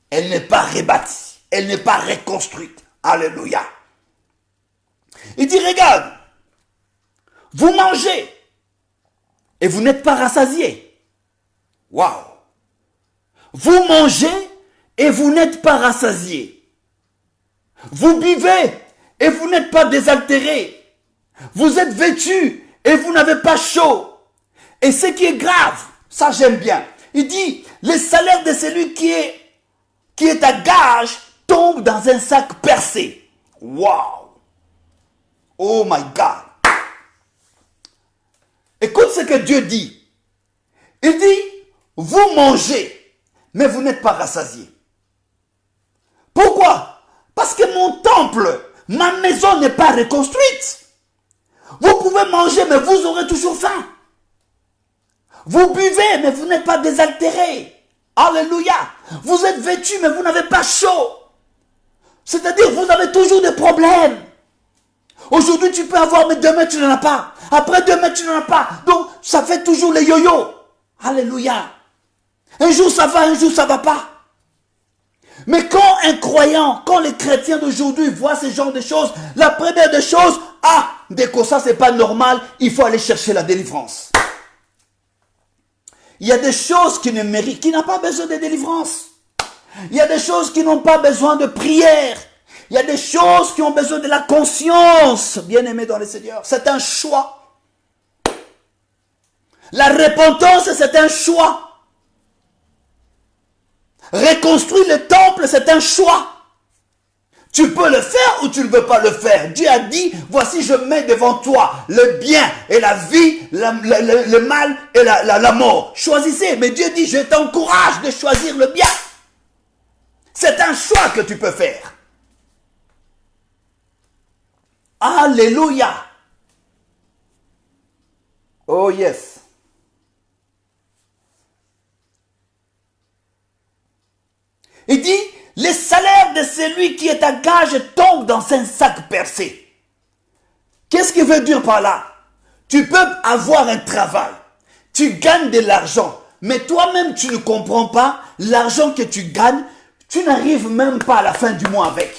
Elle n'est pas rebâtie. Elle n'est pas reconstruite. Alléluia. Il dit, regarde, vous mangez et vous n'êtes pas rassasiés. Waouh. Vous mangez et vous n'êtes pas rassasiés. Vous buvez et vous n'êtes pas désaltérés. Vous êtes vêtus et vous n'avez pas chaud. Et ce qui est grave, ça j'aime bien. Il dit, le salaire de celui qui est à gage tombe dans un sac percé. Waouh. Oh my God. Écoute ce que Dieu dit. Il dit, vous mangez, mais vous n'êtes pas rassasiés. Pourquoi? Parce que mon temple, ma maison n'est pas reconstruite. Vous pouvez manger, mais vous aurez toujours faim. Vous buvez, mais vous n'êtes pas désaltérés. Alléluia. Vous êtes vêtus, mais vous n'avez pas chaud. C'est-à-dire, vous avez toujours des problèmes. Aujourd'hui, tu peux avoir, mais demain, tu n'en as pas. Après demain, tu n'en as pas. Donc, ça fait toujours les yo-yo. Alléluia. Un jour, ça va, un jour, ça va pas. Mais quand un croyant, quand les chrétiens d'aujourd'hui voient ce genre de choses, la première des choses, dès que ça, c'est pas normal, il faut aller chercher la délivrance. Il y a des choses qui ne méritent, qui n'ont pas besoin de délivrance. Il y a des choses qui n'ont pas besoin de prière. Il y a des choses qui ont besoin de la conscience. Bien-aimé dans le Seigneur, c'est un choix. La repentance, c'est un choix. Reconstruire le temple, c'est un choix. Tu peux le faire ou tu ne veux pas le faire. Dieu a dit, voici je mets devant toi le bien et la vie, le mal et la mort. Choisissez. Mais Dieu dit, je t'encourage de choisir le bien. C'est un choix que tu peux faire. Alléluia. Oh yes. Il dit, le salaire de celui qui est à gage tombe dans un sac percé. Qu'est-ce qu'il veut dire par là? Tu peux avoir un travail, tu gagnes de l'argent, mais toi-même tu ne comprends pas l'argent que tu gagnes, tu n'arrives même pas à la fin du mois avec.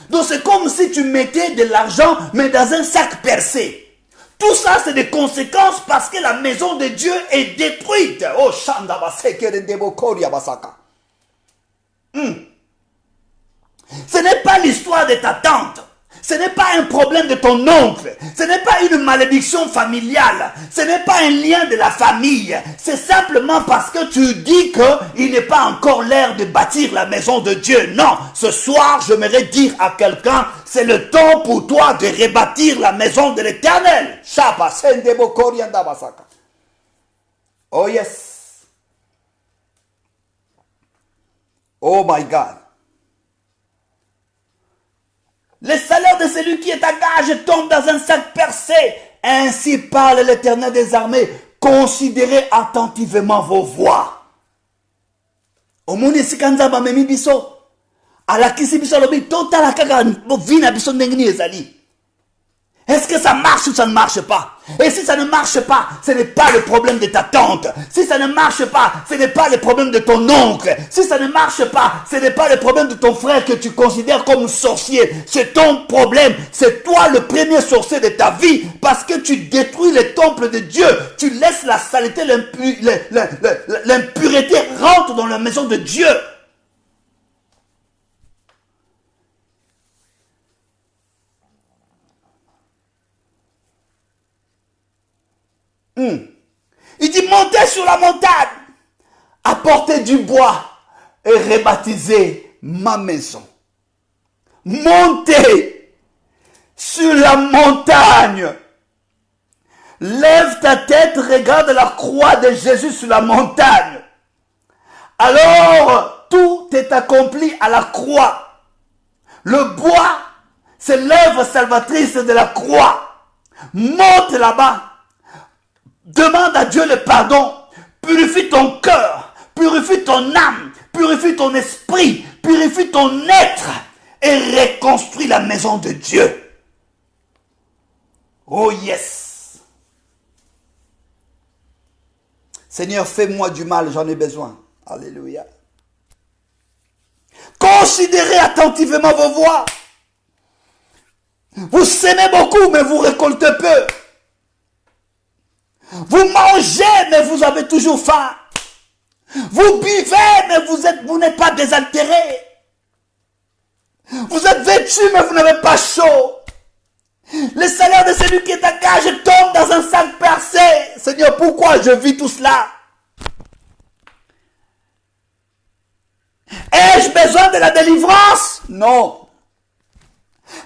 Donc c'est comme si tu mettais de l'argent, mais dans un sac percé. Tout ça, c'est des conséquences parce que la maison de Dieu est détruite. Oh, Shanda Baseke de Debokoria Basaka. Ce n'est pas l'histoire de ta tante. Ce n'est pas un problème de ton oncle. Ce n'est pas une malédiction familiale. Ce n'est pas un lien de la famille. C'est simplement parce que tu dis qu'il n'est pas encore l'heure de bâtir la maison de Dieu. Non, ce soir, j'aimerais dire à quelqu'un, c'est le temps pour toi de rebâtir la maison de l'Éternel. Oh yes. Oh my God. Le salaire de celui qui est à gage tombe dans un sac percé. Ainsi parle l'Éternel des armées. Considérez attentivement vos voix. Omoni sikanza memi biso. Alakisi biso lobi total kaka vina biso ndengini ezali. Est-ce que ça marche ou ça ne marche pas? Et si ça ne marche pas, ce n'est pas le problème de ta tante. Si ça ne marche pas, ce n'est pas le problème de ton oncle. Si ça ne marche pas, ce n'est pas le problème de ton frère que tu considères comme sorcier. C'est ton problème. C'est toi le premier sorcier de ta vie parce que tu détruis le temple de Dieu. Tu laisses la saleté, l'impureté rentre dans la maison de Dieu. Il dit montez sur la montagne, apportez du bois et rebaptisez ma maison. Montez sur la montagne. Lève ta tête, regarde la croix de Jésus sur la montagne. Alors tout est accompli à la croix. Le bois, c'est l'œuvre salvatrice de la croix. Monte là-bas. Demande à Dieu le pardon. Purifie ton cœur. Purifie ton âme. Purifie ton esprit. Purifie ton être. Et reconstruis la maison de Dieu. Oh yes. Seigneur, fais-moi du mal, j'en ai besoin. Alléluia. Considérez attentivement vos voies. Vous semez beaucoup, mais vous récoltez peu. Vous mangez, mais vous avez toujours faim. Vous buvez, mais vous n'êtes pas désaltéré. Vous êtes vêtu, mais vous n'avez pas chaud. Le salaire de celui qui est à gage tombe dans un sac percé. Seigneur, pourquoi je vis tout cela? Ai-je besoin de la délivrance? Non.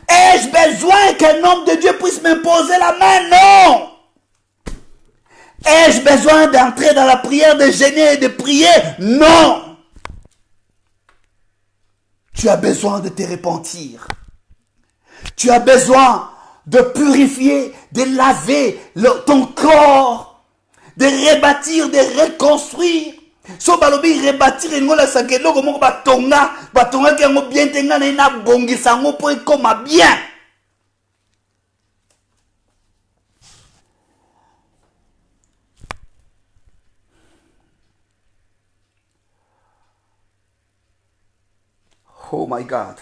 Ai-je besoin qu'un homme de Dieu puisse m'imposer la main? Non. Ai-je besoin d'entrer dans la prière, de gêner et de prier? Non. Tu as besoin de te repentir. Tu as besoin de purifier, de laver ton corps, de rebâtir, de reconstruire. So balobi rebâtir ngola sakelo comme batonga ki ngo bien tenga na bongisa ngo po comme bien. Oh my God.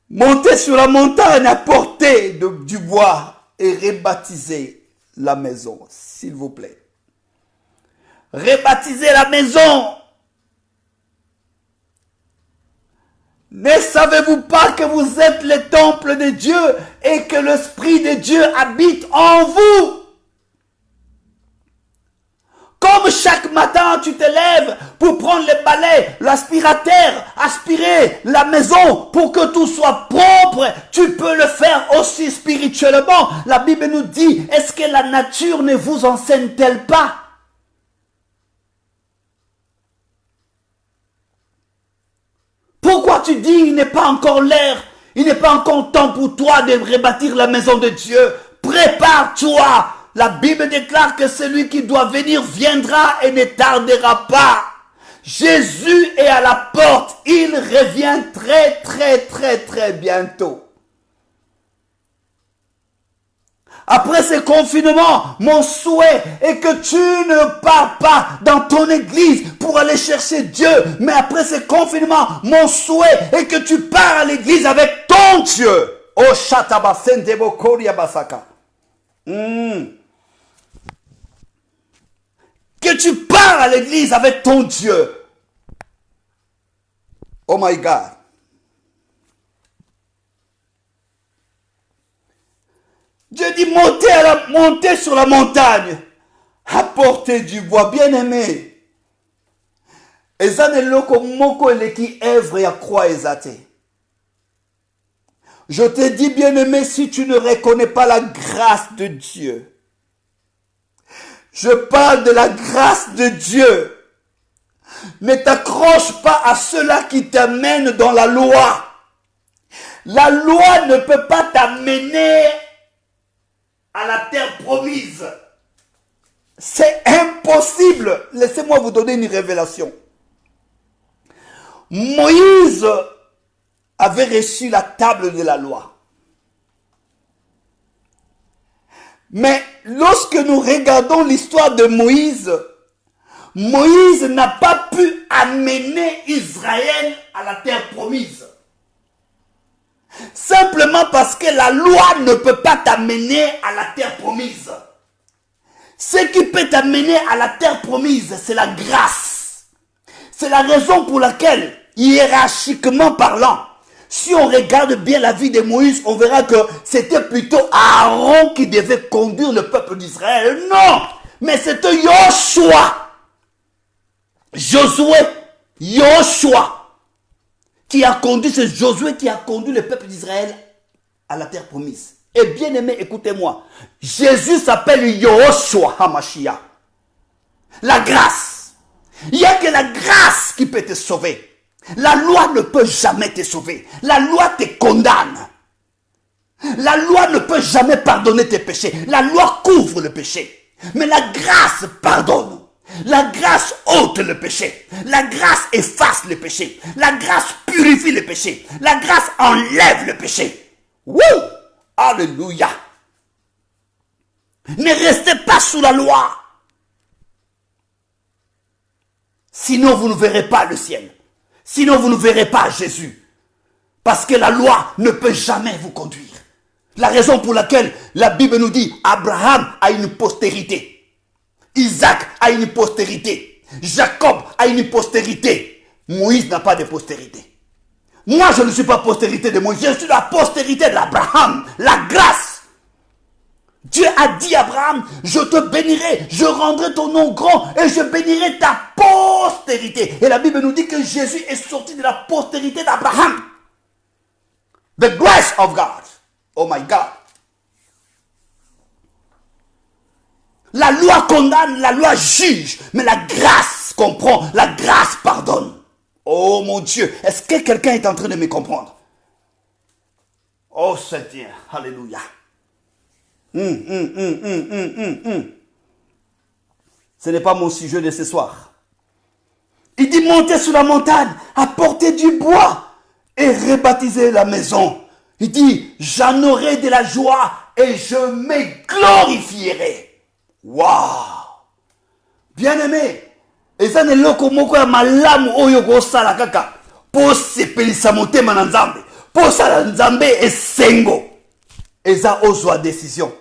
Montez sur la montagne, apportez du bois et rebaptisez la maison, s'il vous plaît. Rebaptisez la maison. Ne savez-vous pas que vous êtes le temple de Dieu et que l'Esprit de Dieu habite en vous? Comme chaque matin, tu te lèves pour prendre le balai, l'aspirateur, aspirer la maison pour que tout soit propre, tu peux le faire aussi spirituellement. La Bible nous dit, est-ce que la nature ne vous enseigne-t-elle pas? Pourquoi tu dis, il n'est pas encore l'heure, il n'est pas encore temps pour toi de rebâtir la maison de Dieu? Prépare-toi. La Bible déclare que celui qui doit venir viendra et ne tardera pas. Jésus est à la porte. Il revient très bientôt. Après ce confinement, mon souhait est que tu ne pars pas dans ton église pour aller chercher Dieu. Mais après ce confinement, mon souhait est que tu pars à l'église avec ton Dieu. Oh, Shatabasentebo Koria Basaka. Que tu pars à l'église avec ton Dieu. Oh my God. Dieu dit montez sur la montagne. Apportez du bois, bien-aimé. Ezaneloko moko eleki evre ya croix ezate. Je te dis, bien-aimé, si tu ne reconnais pas la grâce de Dieu, je parle de la grâce de Dieu. Ne t'accroche pas à cela qui t'amène dans la loi. La loi ne peut pas t'amener à la terre promise. C'est impossible. Laissez-moi vous donner une révélation. Moïse avait reçu la table de la loi. Mais lorsque nous regardons l'histoire de Moïse, Moïse n'a pas pu amener Israël à la terre promise. Simplement parce que la loi ne peut pas t'amener à la terre promise. Ce qui peut t'amener à la terre promise, c'est la grâce. C'est la raison pour laquelle, hiérarchiquement parlant, si on regarde bien la vie de Moïse, on verra que c'était plutôt Aaron qui devait conduire le peuple d'Israël. Non, mais c'était Joshua, qui a conduit, c'est Josué qui a conduit le peuple d'Israël à la terre promise. Et bien aimé, écoutez-moi, Jésus s'appelle Yoshua HaMashiach. La grâce. Il n'y a que la grâce qui peut te sauver. La loi ne peut jamais te sauver. La loi te condamne. La loi ne peut jamais pardonner tes péchés. La loi couvre le péché. Mais la grâce pardonne. La grâce ôte le péché. La grâce efface le péché. La grâce purifie le péché. La grâce enlève le péché. Wouh! Alléluia. Ne restez pas sous la loi. Sinon vous ne verrez pas le ciel. Sinon vous ne verrez pas Jésus. Parce que la loi ne peut jamais vous conduire. La raison pour laquelle la Bible nous dit Abraham a une postérité. Isaac a une postérité. Jacob a une postérité. Moïse n'a pas de postérité. Moi, je ne suis pas postérité de Moïse. Je suis la postérité d'Abraham. La grâce. Dieu a dit à Abraham, je te bénirai, je rendrai ton nom grand et je bénirai ta postérité. Et la Bible nous dit que Jésus est sorti de la postérité d'Abraham. The grace of God. Oh my God. La loi condamne, la loi juge, mais la grâce comprend, la grâce pardonne. Oh mon Dieu, est-ce que quelqu'un est en train de me comprendre? Oh Seigneur, alléluia. Ce n'est pas mon sujet de ce soir. Il dit montez sur la montagne, apportez du bois et rebaptisez la maison. Il dit j'en aurai de la joie et je me glorifierai. Waouh! Bien-aimé, eza na eloko moko ya malamu oyo kosala kaka po sepelisa motema na nzambe po sala nzambe esengo eza ozwa décision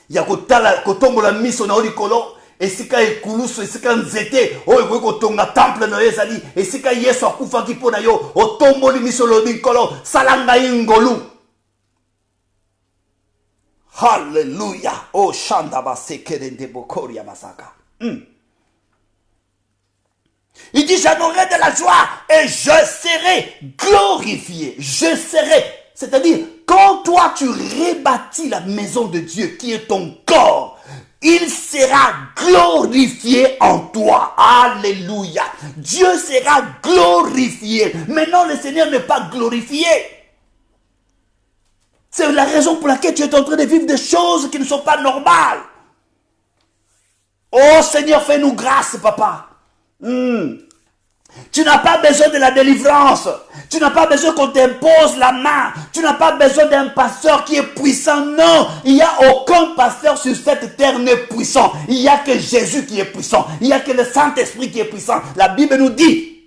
ya kotala kotombola miso na olikolo esika ekulusu esika nzete oyo koki kotonga temple na yo ezali esika Yesu akufaki mpo na yo otomboli miso lolikolo sala ngai ngolu. Hallelujah. Oh shanda basekere ndebokori ya masaka. Il dit, j'aurai de la joie et je serai glorifié. Je serai. C'est-à-dire, quand toi tu rebâtis la maison de Dieu qui est ton corps, il sera glorifié en toi. Alléluia. Dieu sera glorifié. Maintenant, le Seigneur n'est pas glorifié. C'est la raison pour laquelle tu es en train de vivre des choses qui ne sont pas normales. Oh Seigneur, fais-nous grâce, papa. Tu n'as pas besoin de la délivrance. Tu n'as pas besoin qu'on t'impose la main. Tu n'as pas besoin d'un pasteur qui est puissant. Non, il n'y a aucun pasteur sur cette terre n'est puissant. Il n'y a que Jésus qui est puissant. Il n'y a que le Saint-Esprit qui est puissant. La Bible nous dit,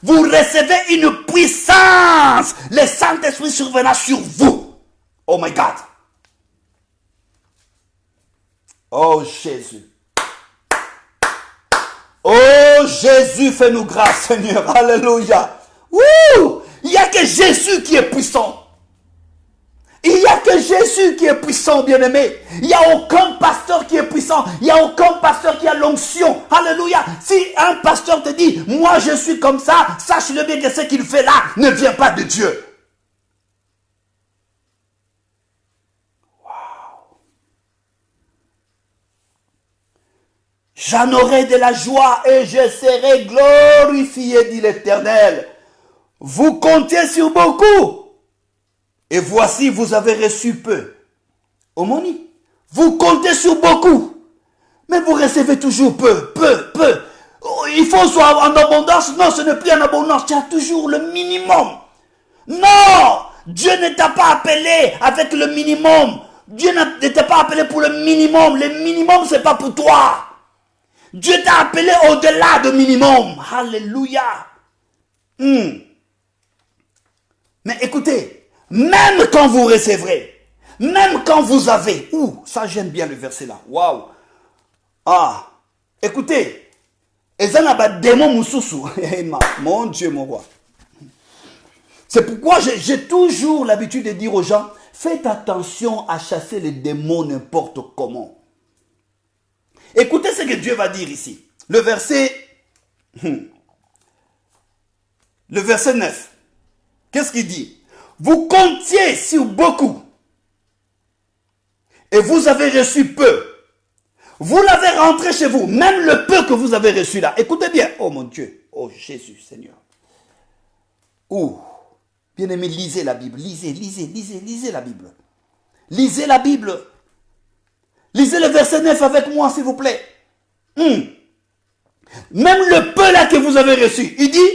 vous recevez une puissance. Le Saint-Esprit survenant sur vous. Oh my God. Oh Jésus. Oh Jésus, fais-nous grâce, Seigneur. Alléluia. Wouh! Il n'y a que Jésus qui est puissant. Il n'y a que Jésus qui est puissant, bien-aimé. Il n'y a aucun pasteur qui est puissant. Il n'y a aucun pasteur qui a l'onction. Alléluia. Si un pasteur te dit, moi je suis comme ça, sache-le bien que ce qu'il fait là ne vient pas de Dieu. J'en aurai de la joie et je serai glorifié, dit l'Éternel. Vous comptez sur beaucoup. Et voici, vous avez reçu peu. Omoni, vous comptez sur beaucoup. Mais vous recevez toujours peu. Oh, il faut soit en abondance. Non, ce n'est plus en abondance. Tu as toujours le minimum. Non, Dieu ne t'a pas appelé avec le minimum. Dieu ne t'a pas appelé pour le minimum. Le minimum, ce n'est pas pour toi. Dieu t'a appelé au-delà du minimum. Alléluia. Mais écoutez, même quand vous recevrez, même quand vous avez, ça j'aime bien le verset là. Waouh. Écoutez, mon Dieu, mon roi. C'est pourquoi j'ai toujours l'habitude de dire aux gens, faites attention à chasser les démons n'importe comment. Écoutez ce que Dieu va dire ici. Le verset 9. Qu'est-ce qu'il dit? Vous comptiez sur beaucoup. Et vous avez reçu peu. Vous l'avez rentré chez vous. Même le peu que vous avez reçu là. Écoutez bien. Oh mon Dieu. Oh Jésus Seigneur. Bien-aimé, lisez la Bible. Lisez la Bible. Lisez la Bible. Lisez le verset 9 avec moi, s'il vous plaît. Même le peu là que vous avez reçu, il dit,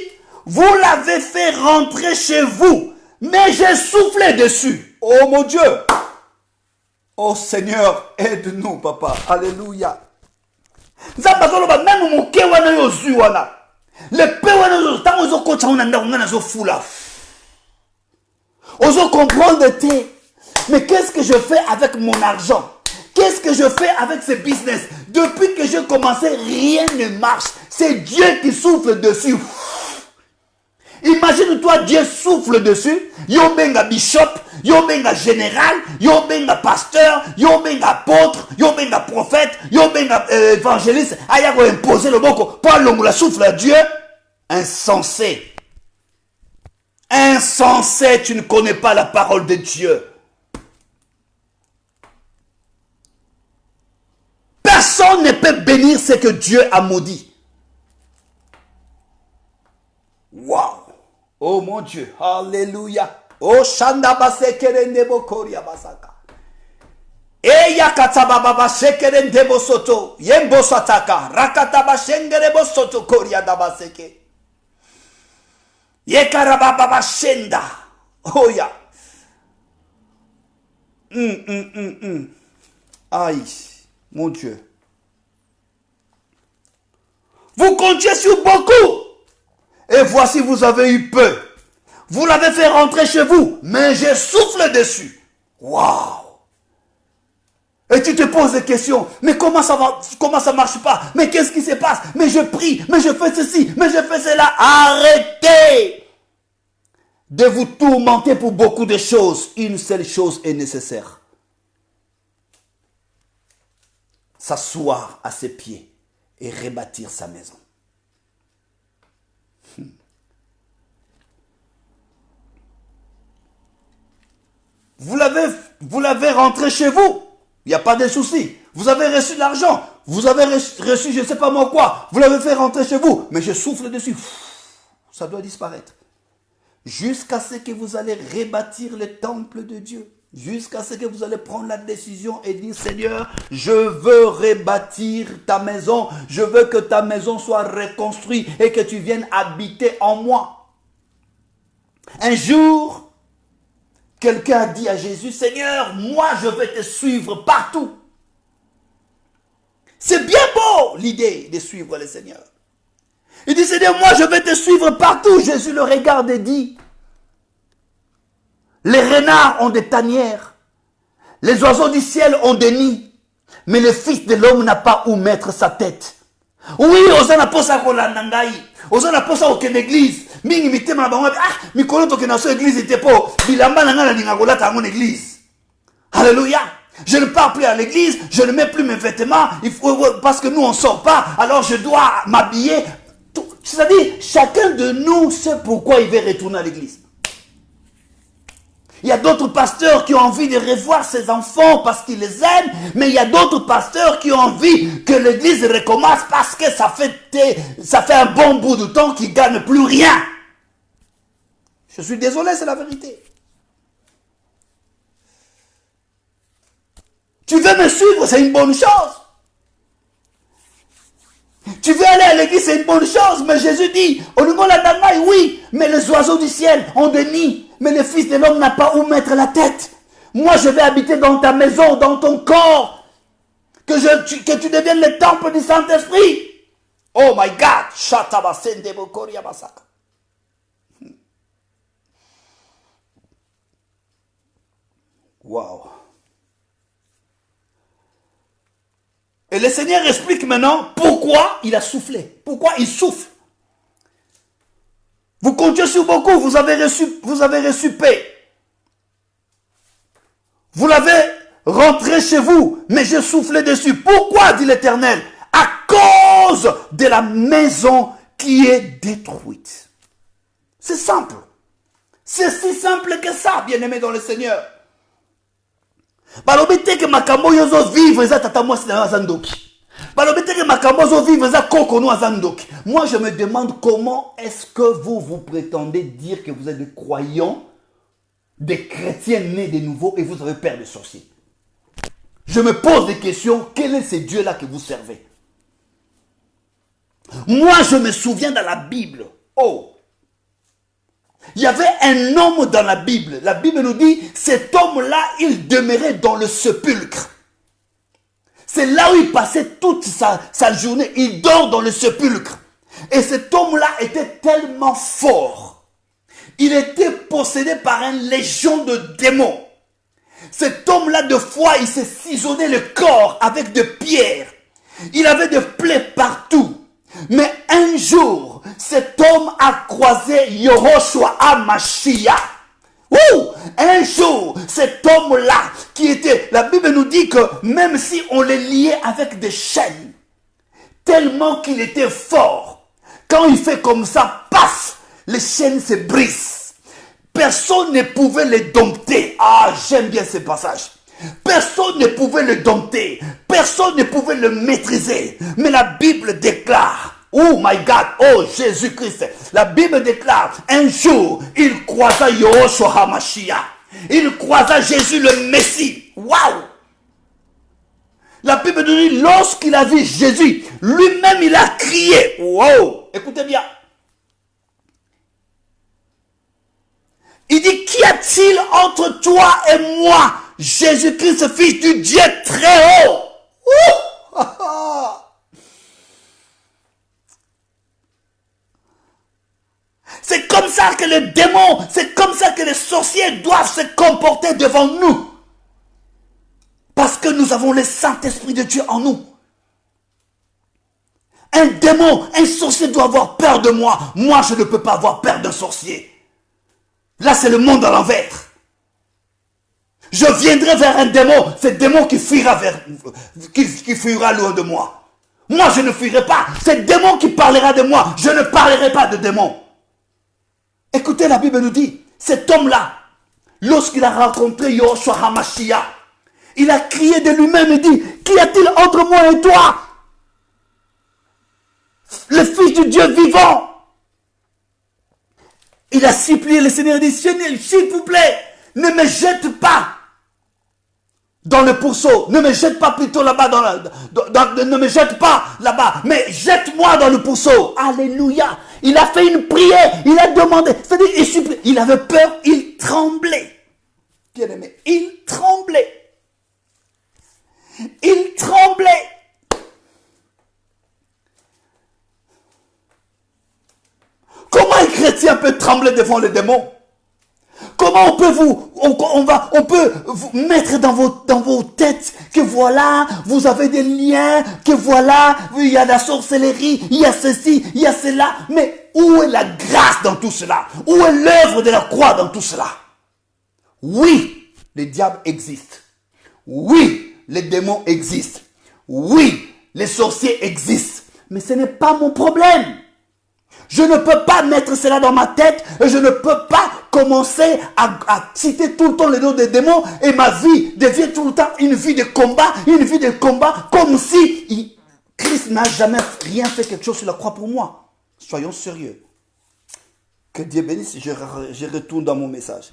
vous l'avez fait rentrer chez vous, mais j'ai soufflé dessus. Oh mon Dieu. Oh Seigneur, aide-nous, papa. Alléluia. Même mon kewana yozu wana. Le peu wana yozu, tant ozo kocha unanda ungana zo fula. Ozo comprendre te. Mais qu'est-ce que je fais avec mon argent? Qu'est-ce que je fais avec ce business? Depuis que j'ai commencé, rien ne marche. C'est Dieu qui souffle dessus. Imagine-toi, Dieu souffle dessus. Yo benga bishop, yo benga général, yo benga pasteur, yo benga apôtre, yo benga prophète, yo benga évangéliste. Aya go imposer le boko. Pour l'ongle souffle à Dieu. Insensé. Insensé, tu ne connais pas la parole de Dieu. Personne ne peut bénir ce que Dieu a maudit. Wow. Oh mon Dieu. Alléluia. Oh shanda basekere ndebo koria basaka. Eya katababa sekere ndebo soto. Yembo sataka. Rakataba shengere bo soto koria dabaseke. Yekarababa shenda. Oh ya. Aïe. Mon Dieu. Vous comptiez sur beaucoup. Et voici, vous avez eu peu. Vous l'avez fait rentrer chez vous, mais je souffle dessus. Waouh! Et tu te poses des questions. Mais comment ça va? Comment ça marche pas? Mais qu'est-ce qui se passe? Mais je prie, mais je fais ceci, mais je fais cela. Arrêtez de vous tourmenter pour beaucoup de choses. Une seule chose est nécessaire. S'asseoir à ses pieds et rebâtir sa maison. Vous l'avez rentré chez vous. Il n'y a pas de souci. Vous avez reçu de l'argent. Vous avez reçu je ne sais pas moi quoi. Vous l'avez fait rentrer chez vous. Mais je souffle dessus. Ça doit disparaître. Jusqu'à ce que vous allez rebâtir le temple de Dieu. Jusqu'à ce que vous allez prendre la décision et dire, Seigneur, je veux rebâtir ta maison. Je veux que ta maison soit reconstruite et que tu viennes habiter en moi. Un jour, quelqu'un a dit à Jésus, Seigneur, moi je vais te suivre partout. C'est bien beau l'idée de suivre le Seigneur. Il dit, Seigneur, moi je vais te suivre partout. Jésus le regarde et dit, les renards ont des tanières, les oiseaux du ciel ont des nids, mais le Fils de l'homme n'a pas où mettre sa tête. Oui, osana posa kolandangai, osana posa okende église, mingi mitema na bango, mikolo to kena so église était po, bilamba na ngana ninga kolata mon église. Alléluia. Je ne pars plus à l'église, je ne mets plus mes vêtements, parce que nous on sort pas, alors je dois m'habiller. C'est-à-dire, chacun de nous sait pourquoi il veut retourner à l'église. Il y a d'autres pasteurs qui ont envie de revoir ses enfants parce qu'ils les aiment, mais il y a d'autres pasteurs qui ont envie que l'église recommence parce que ça fait un bon bout de temps qu'ils ne gagnent plus rien. Je suis désolé, c'est la vérité. Tu veux me suivre, c'est une bonne chose. Tu veux aller à l'église, c'est une bonne chose, mais Jésus dit, au niveau de la Danaï, oui, mais les oiseaux du ciel ont des nids, mais le Fils de l'homme n'a pas où mettre la tête. Moi, je vais habiter dans ta maison, dans ton corps, que tu deviennes le temple du Saint-Esprit. Oh my God, wow. Et le Seigneur explique maintenant pourquoi il a soufflé. Pourquoi il souffle. Vous comptez sur beaucoup, vous avez reçu paix. Vous l'avez rentré chez vous, mais je soufflais dessus. Pourquoi, dit l'Éternel? À cause de la maison qui est détruite. C'est simple. C'est si simple que ça, bien-aimé dans le Seigneur. Balobete que makambo yozo vivre za tata mwasi na zandoki. Balobete que makambo yozo vivre za koko no zandoki. Moi je me demande comment est-ce que vous prétendez dire que vous êtes des croyants, des chrétiens nés de nouveau et vous avez peur des sorciers. Je me pose des questions, quel est ce Dieu-là que vous servez? Moi je me souviens dans la Bible, il y avait un homme dans la Bible. La Bible nous dit, cet homme-là, il demeurait dans le sépulcre. C'est là où il passait toute sa journée. Il dort dans le sépulcre. Et cet homme-là était tellement fort. Il était possédé par une légion de démons. Cet homme-là, de fois, il s'est cisaillé le corps avec des pierres. Il avait des plaies partout. Mais un jour, cet homme a croisé Yehoshua HaMashiach. Un jour, cet homme-là, qui était, la Bible nous dit que même si on les liait avec des chaînes, tellement qu'il était fort, quand il fait comme ça, paf, les chaînes se brisent. Personne ne pouvait les dompter. Ah, j'aime bien ce passage. Personne ne pouvait le dompter. Personne ne pouvait le maîtriser. Mais la Bible déclare, oh my God, oh Jésus-Christ, la Bible déclare, un jour, il croisa Yehoshua HaMashiach. Il croisa Jésus le Messie. Waouh! La Bible nous dit, lorsqu'il a vu Jésus, lui-même il a crié. Wow! Écoutez bien. Il dit, qu'y a-t-il entre toi et moi, Jésus-Christ, fils du Dieu très haut? comme ça que les démons, c'est comme ça que les sorciers doivent se comporter devant nous. Parce que nous avons le Saint-Esprit de Dieu en nous. Un démon, un sorcier doit avoir peur de moi. Moi, je ne peux pas avoir peur d'un sorcier. Là, c'est le monde à l'envers. Je viendrai vers un démon, c'est le démon qui fuira loin de moi. Moi, je ne fuirai pas. C'est le démon qui parlera de moi. Je ne parlerai pas de démon. Écoutez, la Bible nous dit, cet homme-là, lorsqu'il a rencontré Yahushua HaMashiach, il a crié de lui-même et dit, qu'y a-t-il entre moi et toi? Le Fils du Dieu vivant. Il a supplié le Seigneur et dit, Seigneur, s'il vous plaît, ne me jette pas dans le pourceau. Ne me jette pas plutôt là-bas, ne me jette pas là-bas, mais jette-moi dans le pourceau. Alléluia. Il a fait une prière, il a demandé, c'est-à-dire, il avait peur, il tremblait. Bien aimé, il tremblait. Il tremblait. Comment un chrétien peut trembler devant les démons? Comment on peut vous mettre dans vos têtes que voilà, vous avez des liens, que voilà, il y a la sorcellerie, il y a ceci, il y a cela. Mais où est la grâce dans tout cela? Où est l'œuvre de la croix dans tout cela? Oui, les diables existent. Oui, les démons existent. Oui, les sorciers existent. Mais ce n'est pas mon problème. Je ne peux pas mettre cela dans ma tête et je ne peux pas commencer à citer tout le temps les noms des démons et ma vie devient tout le temps une vie de combat, comme si Christ n'a jamais rien fait quelque chose sur la croix pour moi. Soyons sérieux. Que Dieu bénisse, je retourne dans mon message.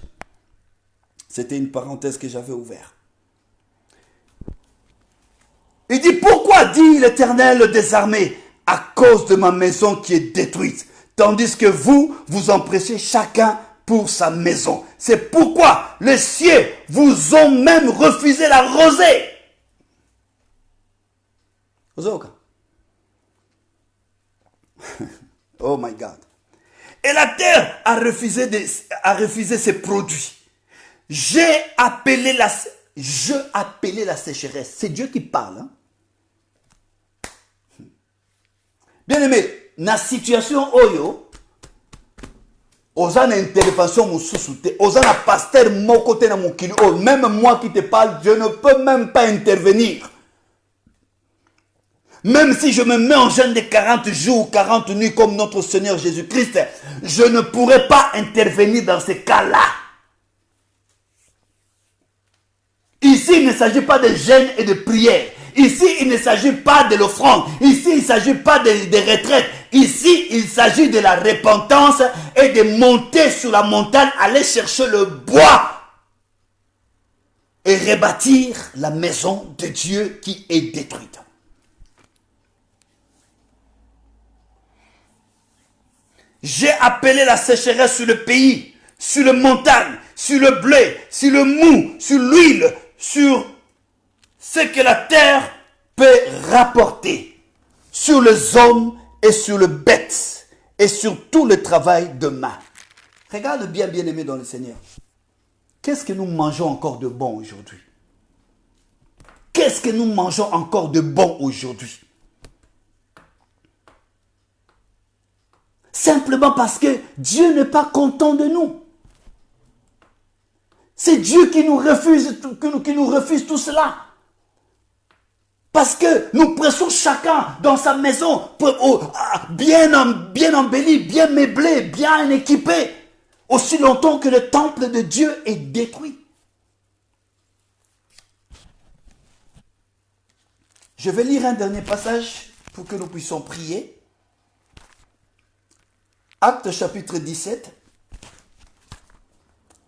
C'était une parenthèse que j'avais ouverte. Il dit, pourquoi dit l'Éternel des armées? À cause de ma maison qui est détruite. Tandis que vous en prêchez chacun pour sa maison. C'est pourquoi les cieux vous ont même refusé la rosée. Oh my God. Et la terre a refusé ses produits. J'ai appelé la sécheresse. C'est Dieu qui parle. Hein? Bien aimé, na situation oyo, oza na intervention moussousouté, oza na pasteur mon côté na mon kilo, même moi qui te parle, je ne peux même pas intervenir. Même si je me mets en jeûne de 40 jours, 40 nuits comme notre Seigneur Jésus-Christ, je ne pourrai pas intervenir dans ces cas-là. Ici, il ne s'agit pas de jeûne et de prière. Ici, il ne s'agit pas de l'offrande. Ici, il ne s'agit pas de retraite. Ici, il s'agit de la repentance et de monter sur la montagne, aller chercher le bois et rebâtir la maison de Dieu qui est détruite. J'ai appelé la sécheresse sur le pays, sur les montagnes, sur le blé, sur le mou, sur l'huile, sur ce que la terre peut rapporter, sur les hommes et sur le bête et sur tout le travail de main. Regarde bien, bien aimé dans le Seigneur. Qu'est-ce que nous mangeons encore de bon aujourd'hui? Qu'est-ce que nous mangeons encore de bon aujourd'hui? Simplement parce que Dieu n'est pas content de nous. C'est Dieu qui nous refuse tout cela. Parce que nous pressons chacun dans sa maison, bien embelli, bien meublé, bien équipé, aussi longtemps que le temple de Dieu est détruit. Je vais lire un dernier passage pour que nous puissions prier. Actes chapitre 17,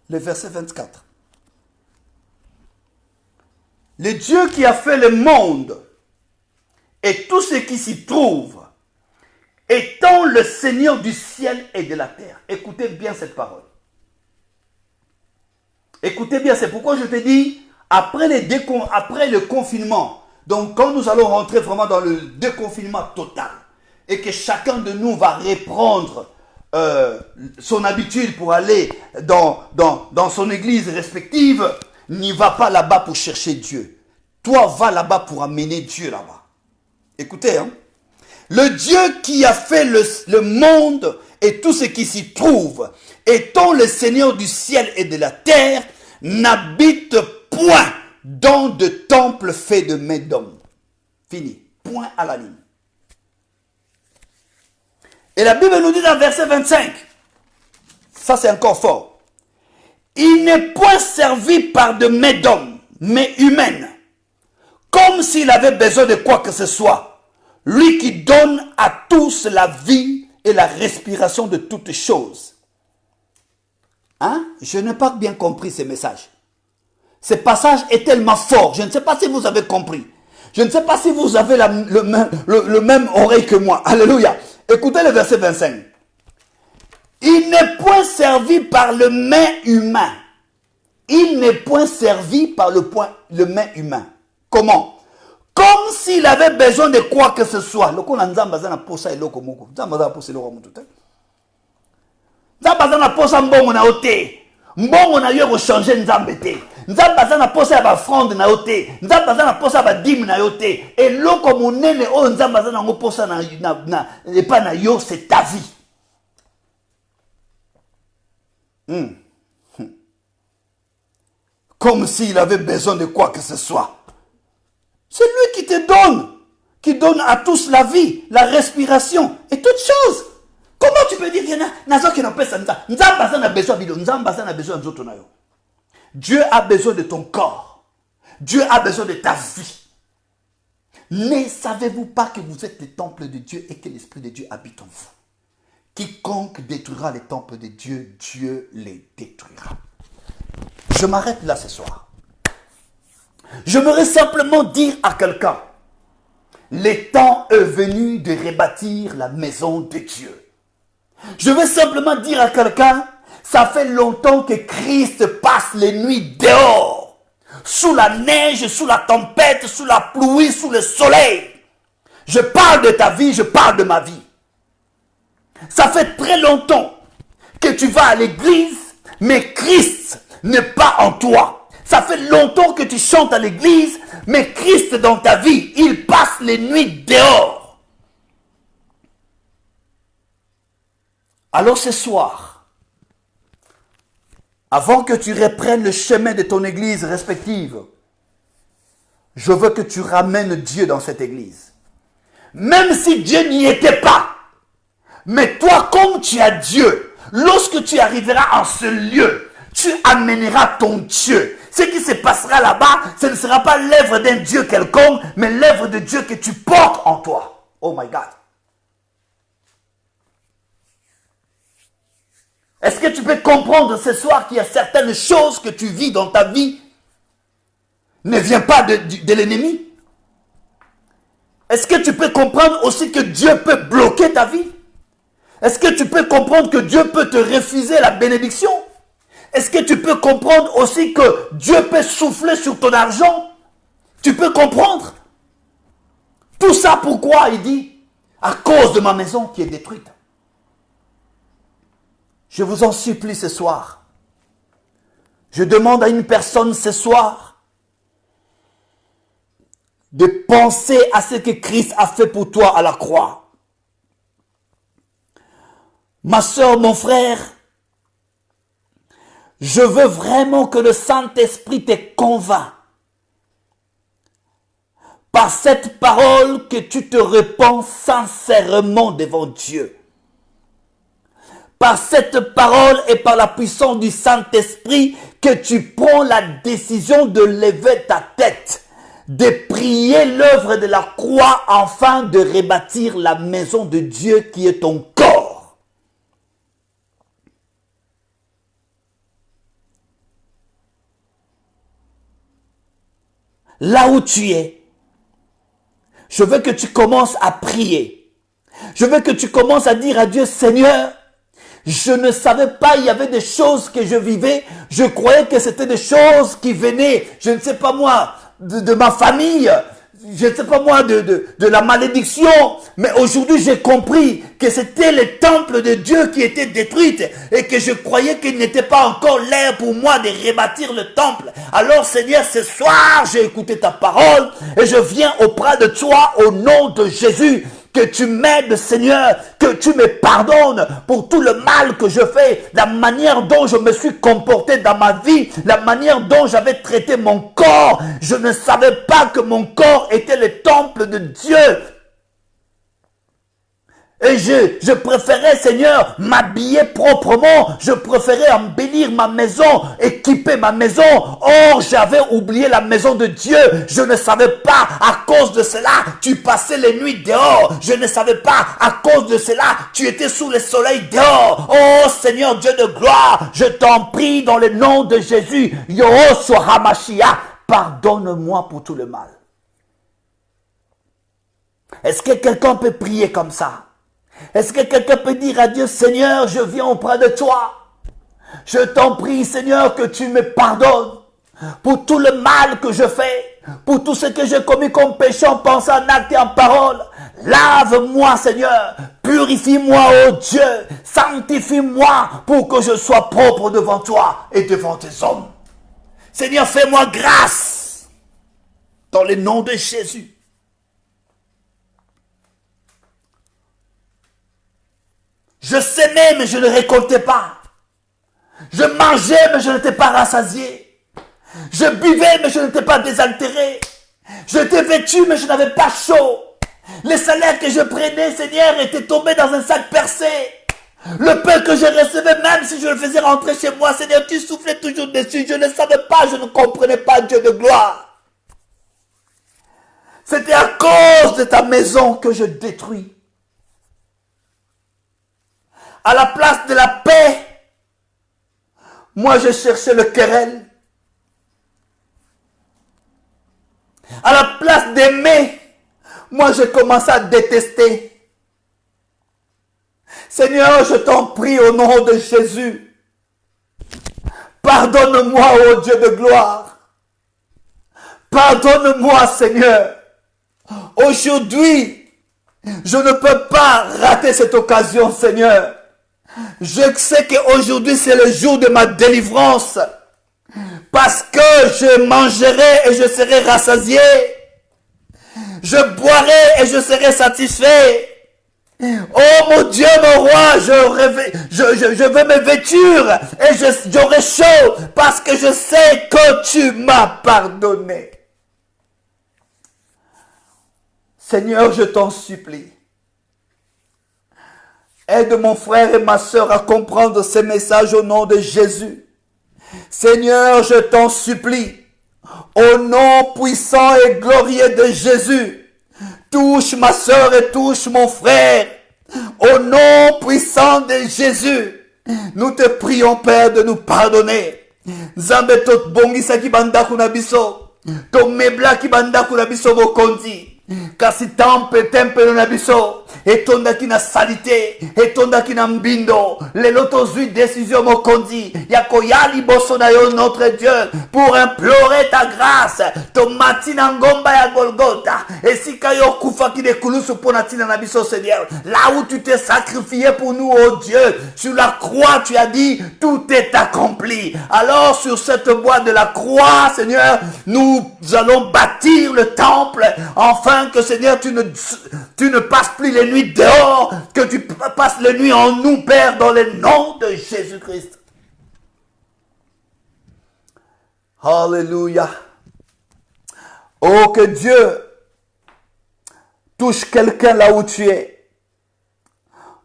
le verset 24. Le Dieu qui a fait le monde et tout ce qui s'y trouve, étant le Seigneur du ciel et de la terre. Écoutez bien cette parole. Écoutez bien, c'est pourquoi je te dis, après le confinement, donc quand nous allons rentrer vraiment dans le déconfinement total, et que chacun de nous va reprendre son habitude pour aller dans son église respective, n'y va pas là-bas pour chercher Dieu. Toi, va là-bas pour amener Dieu là-bas. Écoutez, hein. Le Dieu qui a fait le monde et tout ce qui s'y trouve, étant le Seigneur du ciel et de la terre, n'habite point dans de temples faits de mains d'hommes. Fini. Point à la ligne. Et la Bible nous dit dans verset 25, ça c'est encore fort, il n'est point servi par de mains d'hommes, mais humaines, comme s'il avait besoin de quoi que ce soit. Lui qui donne à tous la vie et la respiration de toutes choses. Hein? Je n'ai pas bien compris ce message. Ce passage est tellement fort. Je ne sais pas si vous avez compris. Je ne sais pas si vous avez le même oreille que moi. Alléluia. Écoutez le verset 25. Il n'est point servi par le main humain. Il n'est point servi par le main humain. Comment? Comme s'il avait besoin de quoi que ce soit. Mbongo na yo changer nzambe te. Nzambe aza na posa ya ba fronde na yo te. Nzambe aza na posa ya ba dîme na yo te. Et loko monene o nzambe aza na ngo posa na epa na yo, c'est ta vie. Comme s'il avait besoin de quoi que ce soit. C'est lui qui donne à tous la vie, la respiration et toutes choses. Comment tu peux dire qu'il y en a qui n'ont pas ça? Dieu a besoin de ton corps. Dieu a besoin de ta vie. Ne savez-vous pas que vous êtes le temple de Dieu et que l'Esprit de Dieu habite en vous? Quiconque détruira les temples de Dieu, Dieu les détruira. Je m'arrête là ce soir. J'aimerais simplement dire à quelqu'un, le temps est venu de rebâtir la maison de Dieu. Je veux simplement dire à quelqu'un, ça fait longtemps que Christ passe les nuits dehors, sous la neige, sous la tempête, sous la pluie, sous le soleil. Je parle de ta vie, je parle de ma vie. Ça fait très longtemps que tu vas à l'église, mais Christ n'est pas en toi. Ça fait longtemps que tu chantes à l'église, mais Christ dans ta vie, il passe les nuits dehors. Alors ce soir, avant que tu reprennes le chemin de ton église respective, je veux que tu ramènes Dieu dans cette église. Même si Dieu n'y était pas, mais toi comme tu as Dieu, lorsque tu arriveras en ce lieu, tu amèneras ton Dieu. Ce qui se passera là-bas, ce ne sera pas l'œuvre d'un Dieu quelconque, mais l'œuvre de Dieu que tu portes en toi. Oh my God. Est-ce que tu peux comprendre ce soir qu'il y a certaines choses que tu vis dans ta vie ne viennent pas de l'ennemi? Est-ce que tu peux comprendre aussi que Dieu peut bloquer ta vie? Est-ce que tu peux comprendre que Dieu peut te refuser la bénédiction? Est-ce que tu peux comprendre aussi que Dieu peut souffler sur ton argent? Tu peux comprendre? Tout ça pourquoi il dit? À cause de ma maison qui est détruite. Je vous en supplie ce soir. Je demande à une personne ce soir de penser à ce que Christ a fait pour toi à la croix. Ma soeur, mon frère, je veux vraiment que le Saint-Esprit te convainc par cette parole que tu te répands sincèrement devant Dieu. Par cette parole et par la puissance du Saint-Esprit que tu prends la décision de lever ta tête, de prier l'œuvre de la croix afin de rebâtir la maison de Dieu qui est ton corps. Là où tu es, je veux que tu commences à prier. Je veux que tu commences à dire à Dieu, Seigneur, je ne savais pas, il y avait des choses que je vivais. Je croyais que c'était des choses qui venaient, je ne sais pas moi, de ma famille. je ne sais pas moi, de la malédiction. Mais aujourd'hui, j'ai compris que c'était le temple de Dieu qui était détruit et que je croyais qu'il n'était pas encore l'heure pour moi de rebâtir le temple. Alors, Seigneur, ce soir, j'ai écouté ta parole et je viens auprès de toi au nom de Jésus. Que tu m'aides, Seigneur, que tu me pardonnes pour tout le mal que je fais, la manière dont je me suis comporté dans ma vie, la manière dont j'avais traité mon corps. Je ne savais pas que mon corps était le temple de Dieu. Et je préférais, Seigneur, m'habiller proprement. Je préférais embellir ma maison, équiper ma maison. Or, j'avais oublié la maison de Dieu. Je ne savais pas, à cause de cela, tu passais les nuits dehors. Je ne savais pas, à cause de cela, tu étais sous le soleil dehors. Oh, Seigneur Dieu de gloire, je t'en prie dans le nom de Jésus. Yohoshua HaMashiach, pardonne-moi pour tout le mal. Est-ce que quelqu'un peut prier comme ça? Est-ce que quelqu'un peut dire à Dieu, Seigneur, je viens auprès de toi. Je t'en prie, Seigneur, que tu me pardonnes pour tout le mal que je fais, pour tout ce que j'ai commis comme péché en pensant, en acte et en parole. Lave-moi, Seigneur. Purifie-moi, oh Dieu. Sanctifie-moi pour que je sois propre devant toi et devant tes hommes. Seigneur, fais-moi grâce dans le nom de Jésus. Je semais, mais je ne récoltais pas. Je mangeais, mais je n'étais pas rassasié. Je buvais, mais je n'étais pas désaltéré. J'étais vêtu, mais je n'avais pas chaud. Les salaires que je prenais, Seigneur, étaient tombés dans un sac percé. Le peu que je recevais, même si je le faisais rentrer chez moi, Seigneur, tu soufflais toujours dessus. Je ne savais pas, je ne comprenais pas, Dieu de gloire. C'était à cause de ta maison que je détruis. À la place de la paix, moi je cherchais le querelle. À la place d'aimer, moi je commençais à détester. Seigneur, je t'en prie au nom de Jésus. Pardonne-moi, ô Dieu de gloire. Pardonne-moi, Seigneur. Aujourd'hui, je ne peux pas rater cette occasion, Seigneur. Je sais qu'aujourd'hui c'est le jour de ma délivrance. Parce que je mangerai et je serai rassasié. Je boirai et je serai satisfait. Oh mon Dieu, mon roi, je veux me vêtir et j'aurai chaud parce que je sais que tu m'as pardonné. Seigneur, je t'en supplie. Aide mon frère et ma soeur à comprendre ces messages au nom de Jésus. Seigneur, je t'en supplie. Au nom puissant et glorieux de Jésus. Touche ma soeur et touche mon frère. Au nom puissant de Jésus. Nous te prions, Père, de nous pardonner. Nzambe tot bongisa ki banda kuna biso. To mebla ki banda kuna biso bokonzi. Kasi tempe na biso etondaki na salite etondaki na mbindo lelo tozwi décision mokonzi ya koya liboso na yo notre Dieu pour implorer ta grâce tomati na ngomba ya Golgotha esika yo kufaki de kulusu pona tina na biso Seigneur, là où tu t'es sacrifié pour nous, oh Dieu, sur la croix tu as dit tout est accompli. Alors sur cette voie de la croix, Seigneur, nous allons bâtir le temple enfin que Seigneur, tu ne passes plus les nuits dehors, que tu passes les nuits en nous, Père, dans le nom de Jésus-Christ. Alléluia. Oh, que Dieu touche quelqu'un là où tu es.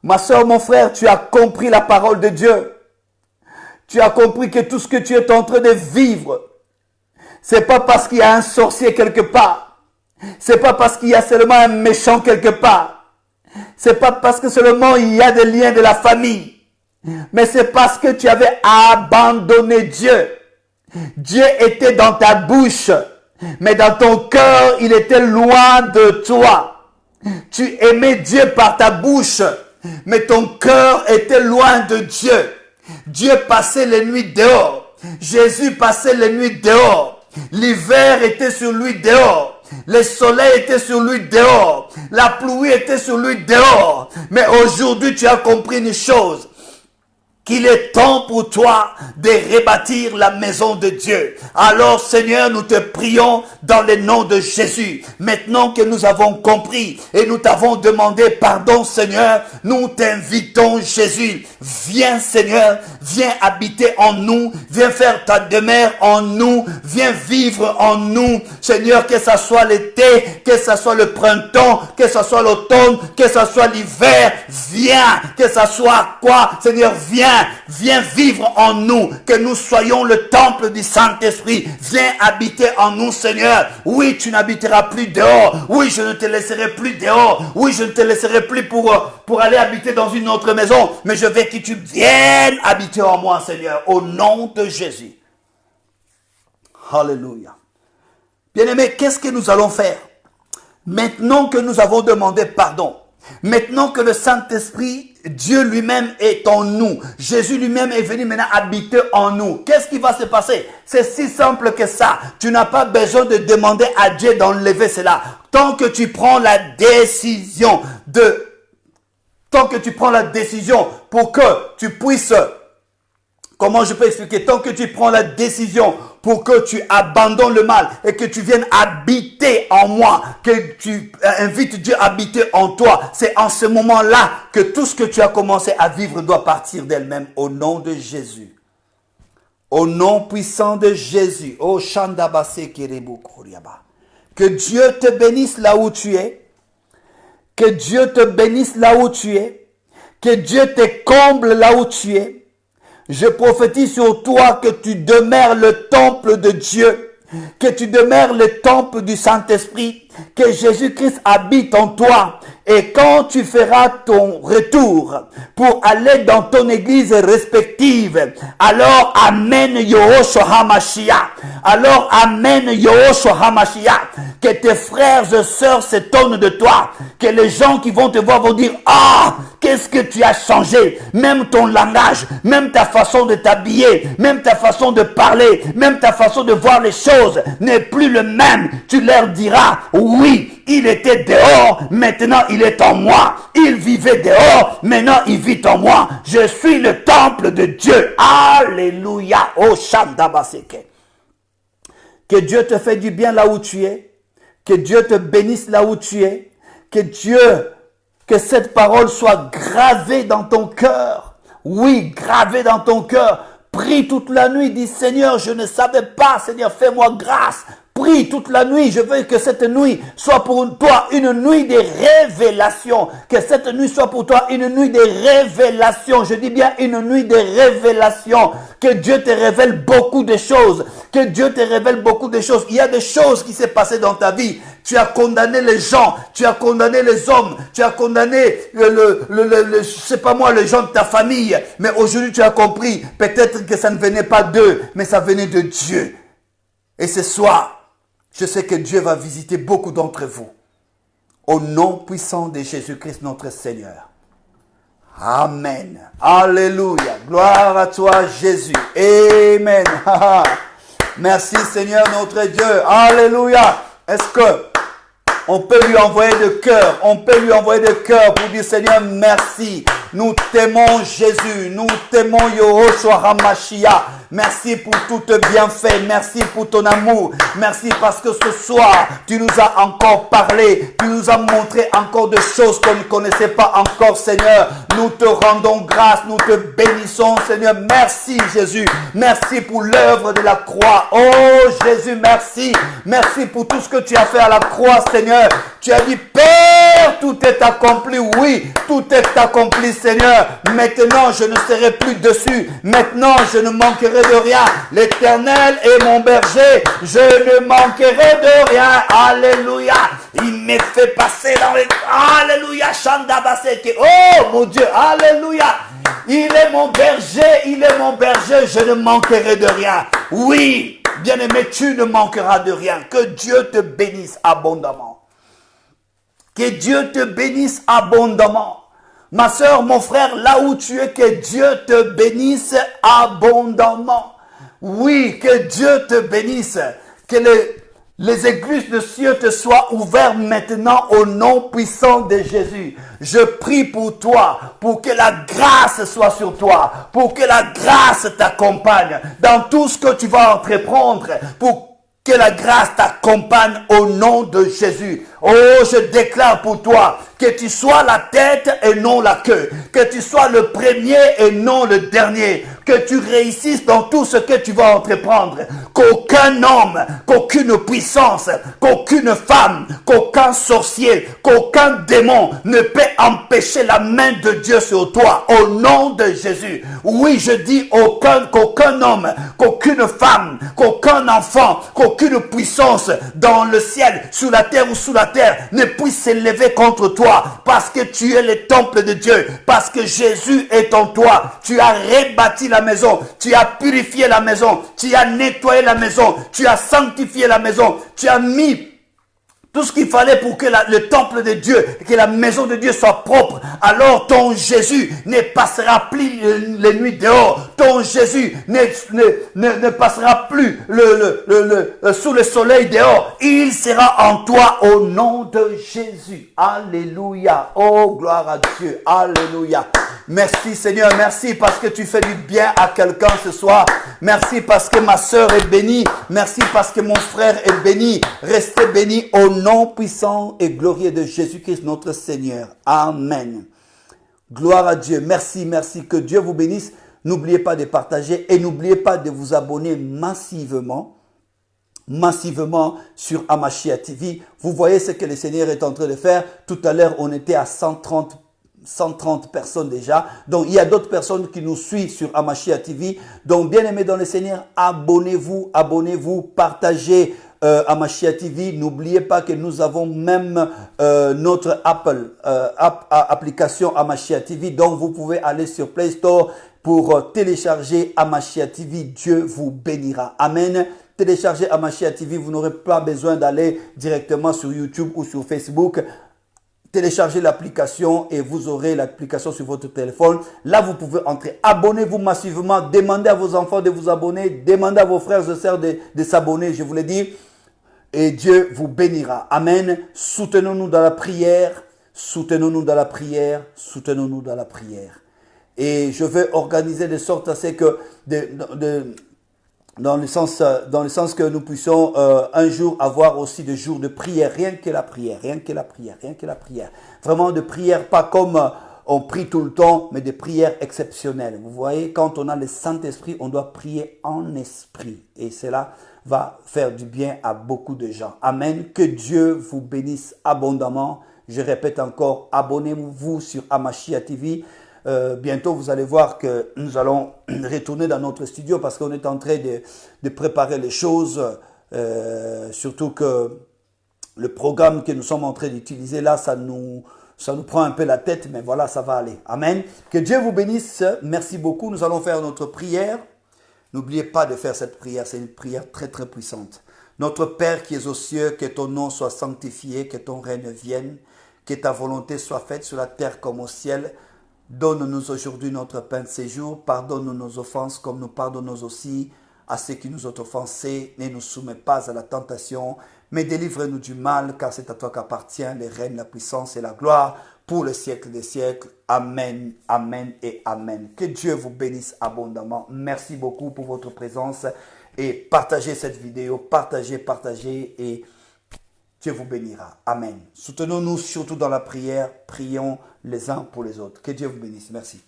Ma soeur, mon frère, tu as compris la parole de Dieu. Tu as compris que tout ce que tu es en train de vivre, c'est pas parce qu'il y a un sorcier quelque part. C'est pas parce qu'il y a seulement un méchant quelque part. C'est pas parce que seulement il y a des liens de la famille. Mais c'est parce que tu avais abandonné Dieu. Dieu était dans ta bouche. Mais dans ton cœur, il était loin de toi. Tu aimais Dieu par ta bouche. Mais ton cœur était loin de Dieu. Dieu passait les nuits dehors. Jésus passait les nuits dehors. L'hiver était sur lui dehors. Le soleil était sur lui dehors. La pluie était sur lui dehors. Mais aujourd'hui, tu as compris une chose. Qu'il est temps pour toi de rebâtir la maison de Dieu. Alors Seigneur, nous te prions dans le nom de Jésus. Maintenant que nous avons compris et nous t'avons demandé pardon Seigneur, nous t'invitons Jésus. Viens Seigneur, viens habiter en nous, viens faire ta demeure en nous, viens vivre en nous. Seigneur, que ce soit l'été, que ce soit le printemps, que ce soit l'automne, que ce soit l'hiver, viens, que ce soit quoi, Seigneur, viens vivre en nous, que nous soyons le temple du Saint-Esprit. Viens habiter en nous, Seigneur. Oui, tu n'habiteras plus dehors. Oui, je ne te laisserai plus dehors. Oui, je ne te laisserai plus pour aller habiter dans une autre maison. Mais je veux que tu viennes habiter en moi, Seigneur, au nom de Jésus. Alléluia. Bien-aimés, qu'est-ce que nous allons faire? Maintenant que nous avons demandé pardon, maintenant que le Saint-Esprit, Dieu lui-même est en nous, Jésus lui-même est venu maintenant habiter en nous, qu'est-ce qui va se passer? C'est si simple que ça. Tu n'as pas besoin de demander à Dieu d'enlever cela. Tant que tu prends la décision pour que tu puisses, comment je peux expliquer? Tant que tu prends la décision pour que tu abandonnes le mal et que tu viennes habiter en moi, que tu invites Dieu à habiter en toi, c'est en ce moment-là que tout ce que tu as commencé à vivre doit partir d'elle-même au nom de Jésus. Au nom puissant de Jésus. Oh, Shandabase Kerebu Koryaba. Que Dieu te bénisse là où tu es. Que Dieu te bénisse là où tu es. Que Dieu te comble là où tu es. Je prophétise sur toi que tu demeures le temple de Dieu, que tu demeures le temple du Saint-Esprit, que Jésus-Christ habite en toi. Et quand tu feras ton retour pour aller dans ton église respective, alors amène Yahushua HaMashiach. Alors amène Yahushua HaMashiach. Que tes frères et sœurs s'étonnent de toi. Que les gens qui vont te voir vont dire, ah, qu'est-ce que tu as changé? Même ton langage, même ta façon de t'habiller, même ta façon de parler, même ta façon de voir les choses n'est plus le même. Tu leur diras, oui, il était dehors, maintenant il est en moi. Il vivait dehors, maintenant il vit en moi. Je suis le temple de Dieu. Alléluia. Oh, Shandabaseke. Que Dieu te fait du bien là où tu es. Que Dieu te bénisse là où tu es. Que cette parole soit gravée dans ton cœur. Oui, gravée dans ton cœur. Prie toute la nuit, dis Seigneur, je ne savais pas, Seigneur, fais-moi grâce. Prie toute la nuit, je veux que cette nuit soit pour toi une nuit de révélation. Que cette nuit soit pour toi une nuit de révélation. Je dis bien une nuit de révélation. Que Dieu te révèle beaucoup de choses. Que Dieu te révèle beaucoup de choses. Il y a des choses qui s'est passées dans ta vie. Tu as condamné les gens, tu as condamné les hommes, tu as condamné je sais pas moi, les gens de ta famille. Mais aujourd'hui tu as compris, peut-être que ça ne venait pas d'eux, mais ça venait de Dieu. Et ce soir, je sais que Dieu va visiter beaucoup d'entre vous. Au nom puissant de Jésus-Christ notre Seigneur. Amen. Alléluia. Gloire à toi Jésus. Amen. Merci Seigneur notre Dieu. Alléluia. Est-ce que on peut lui envoyer de cœur, on peut lui envoyer de cœur pour dire Seigneur merci. Nous t'aimons Jésus, nous t'aimons Yahushua HaMashiach. Merci pour tout tes bienfaits, merci pour ton amour, merci parce que ce soir, tu nous as encore parlé, tu nous as montré encore des choses qu'on ne connaissait pas encore, Seigneur. Nous te rendons grâce, nous te bénissons, Seigneur. Merci Jésus, merci pour l'œuvre de la croix. Oh Jésus, merci, merci pour tout ce que tu as fait à la croix, Seigneur. Tu as dit, Père, tout est accompli, oui, tout est accompli, Seigneur. Maintenant, je ne serai plus dessus. Maintenant, je ne manquerai de rien. L'Éternel est mon berger. Je ne manquerai de rien. Alléluia. Il me fait passer dans les... Alléluia. Shandabaseke. Oh, mon Dieu. Alléluia. Il est mon berger. Il est mon berger. Je ne manquerai de rien. Oui, bien-aimé, tu ne manqueras de rien. Que Dieu te bénisse abondamment. Que Dieu te bénisse abondamment. Ma soeur, mon frère, là où tu es, que Dieu te bénisse abondamment. Oui, que Dieu te bénisse. Que Les églises de cieux te soient ouvertes maintenant au nom puissant de Jésus. Je prie pour toi, pour que la grâce soit sur toi, pour que la grâce t'accompagne dans tout ce que tu vas entreprendre, pour que la grâce t'accompagne au nom de Jésus. Oh, je déclare pour toi que tu sois la tête et non la queue, que tu sois le premier et non le dernier, que tu réussisses dans tout ce que tu vas entreprendre, qu'aucun homme, qu'aucune puissance, qu'aucune femme, qu'aucun sorcier, qu'aucun démon ne peut empêcher la main de Dieu sur toi, au nom de Jésus. Oui, je dis qu'aucun homme, qu'aucune femme, qu'aucun enfant, qu'aucune puissance dans le ciel, sur la terre ou sous la terre ne puisse s'élever contre toi, parce que tu es le temple de Dieu, parce que Jésus est en toi. Tu as rebâti la maison, tu as purifié la maison, tu as nettoyé la maison, tu as sanctifié la maison, tu as mis tout ce qu'il fallait pour que le temple de Dieu, que la maison de Dieu soit propre. Alors ton Jésus ne passera plus les nuits dehors. Ton Jésus ne passera plus sous le soleil dehors. Il sera en toi au nom de Jésus. Alléluia. Oh, gloire à Dieu. Alléluia. Merci Seigneur, merci parce que tu fais du bien à quelqu'un ce soir. Merci parce que ma soeur est bénie. Merci parce que mon frère est béni. Restez bénis au nom puissant et glorieux de Jésus-Christ notre Seigneur. Amen. Gloire à Dieu. Merci, merci. Que Dieu vous bénisse. N'oubliez pas de partager et n'oubliez pas de vous abonner massivement sur Amashia TV. Vous voyez ce que le Seigneur est en train de faire. Tout à l'heure, on était à 130 personnes déjà. Donc, il y a d'autres personnes qui nous suivent sur Amashia TV. Donc, bien aimés dans le Seigneur, abonnez-vous, partagez Amashia TV. N'oubliez pas que nous avons même notre application Amashia TV. Donc, vous pouvez aller sur Play Store pour télécharger Amashia TV. Dieu vous bénira. Amen. Téléchargez Amashia TV. Vous n'aurez pas besoin d'aller directement sur YouTube ou sur Facebook. Téléchargez l'application et vous aurez l'application sur votre téléphone. Là, vous pouvez entrer. Abonnez-vous massivement. Demandez à vos enfants de vous abonner. Demandez à vos frères et sœurs de s'abonner. Je vous l'ai dit. Et Dieu vous bénira. Amen. Soutenons-nous dans la prière. Soutenons-nous dans la prière. Soutenons-nous dans la prière. Et je vais organiser de sorte à ce que dans le sens que nous puissions un jour avoir aussi des jours de prière, rien que la prière. Vraiment de prière, pas comme on prie tout le temps, mais des prières exceptionnelles. Vous voyez, quand on a le Saint-Esprit, on doit prier en esprit. Et cela va faire du bien à beaucoup de gens. Amen. Que Dieu vous bénisse abondamment. Je répète encore, abonnez-vous sur Amashia TV. Bientôt, vous allez voir que nous allons retourner dans notre studio parce qu'on est en train de préparer les choses. Surtout que le programme que nous sommes en train d'utiliser là, ça nous prend un peu la tête, mais voilà, ça va aller. Amen. Que Dieu vous bénisse. Merci beaucoup. Nous allons faire notre prière. N'oubliez pas de faire cette prière. C'est une prière très, très puissante. Notre Père qui es aux cieux, que ton nom soit sanctifié, que ton règne vienne, que ta volonté soit faite sur la terre comme au ciel. Donne-nous aujourd'hui notre pain de séjour. Pardonne-nous nos offenses comme nous pardonnons aussi à ceux qui nous ont offensés. Ne nous soumets pas à la tentation, mais délivre-nous du mal, car c'est à toi qu'appartient le règne, la puissance et la gloire pour le siècle des siècles. Amen, amen et amen. Que Dieu vous bénisse abondamment. Merci beaucoup pour votre présence et partagez cette vidéo, partagez et Dieu vous bénira. Amen. Soutenons-nous surtout dans la prière. Prions les uns pour les autres. Que Dieu vous bénisse. Merci.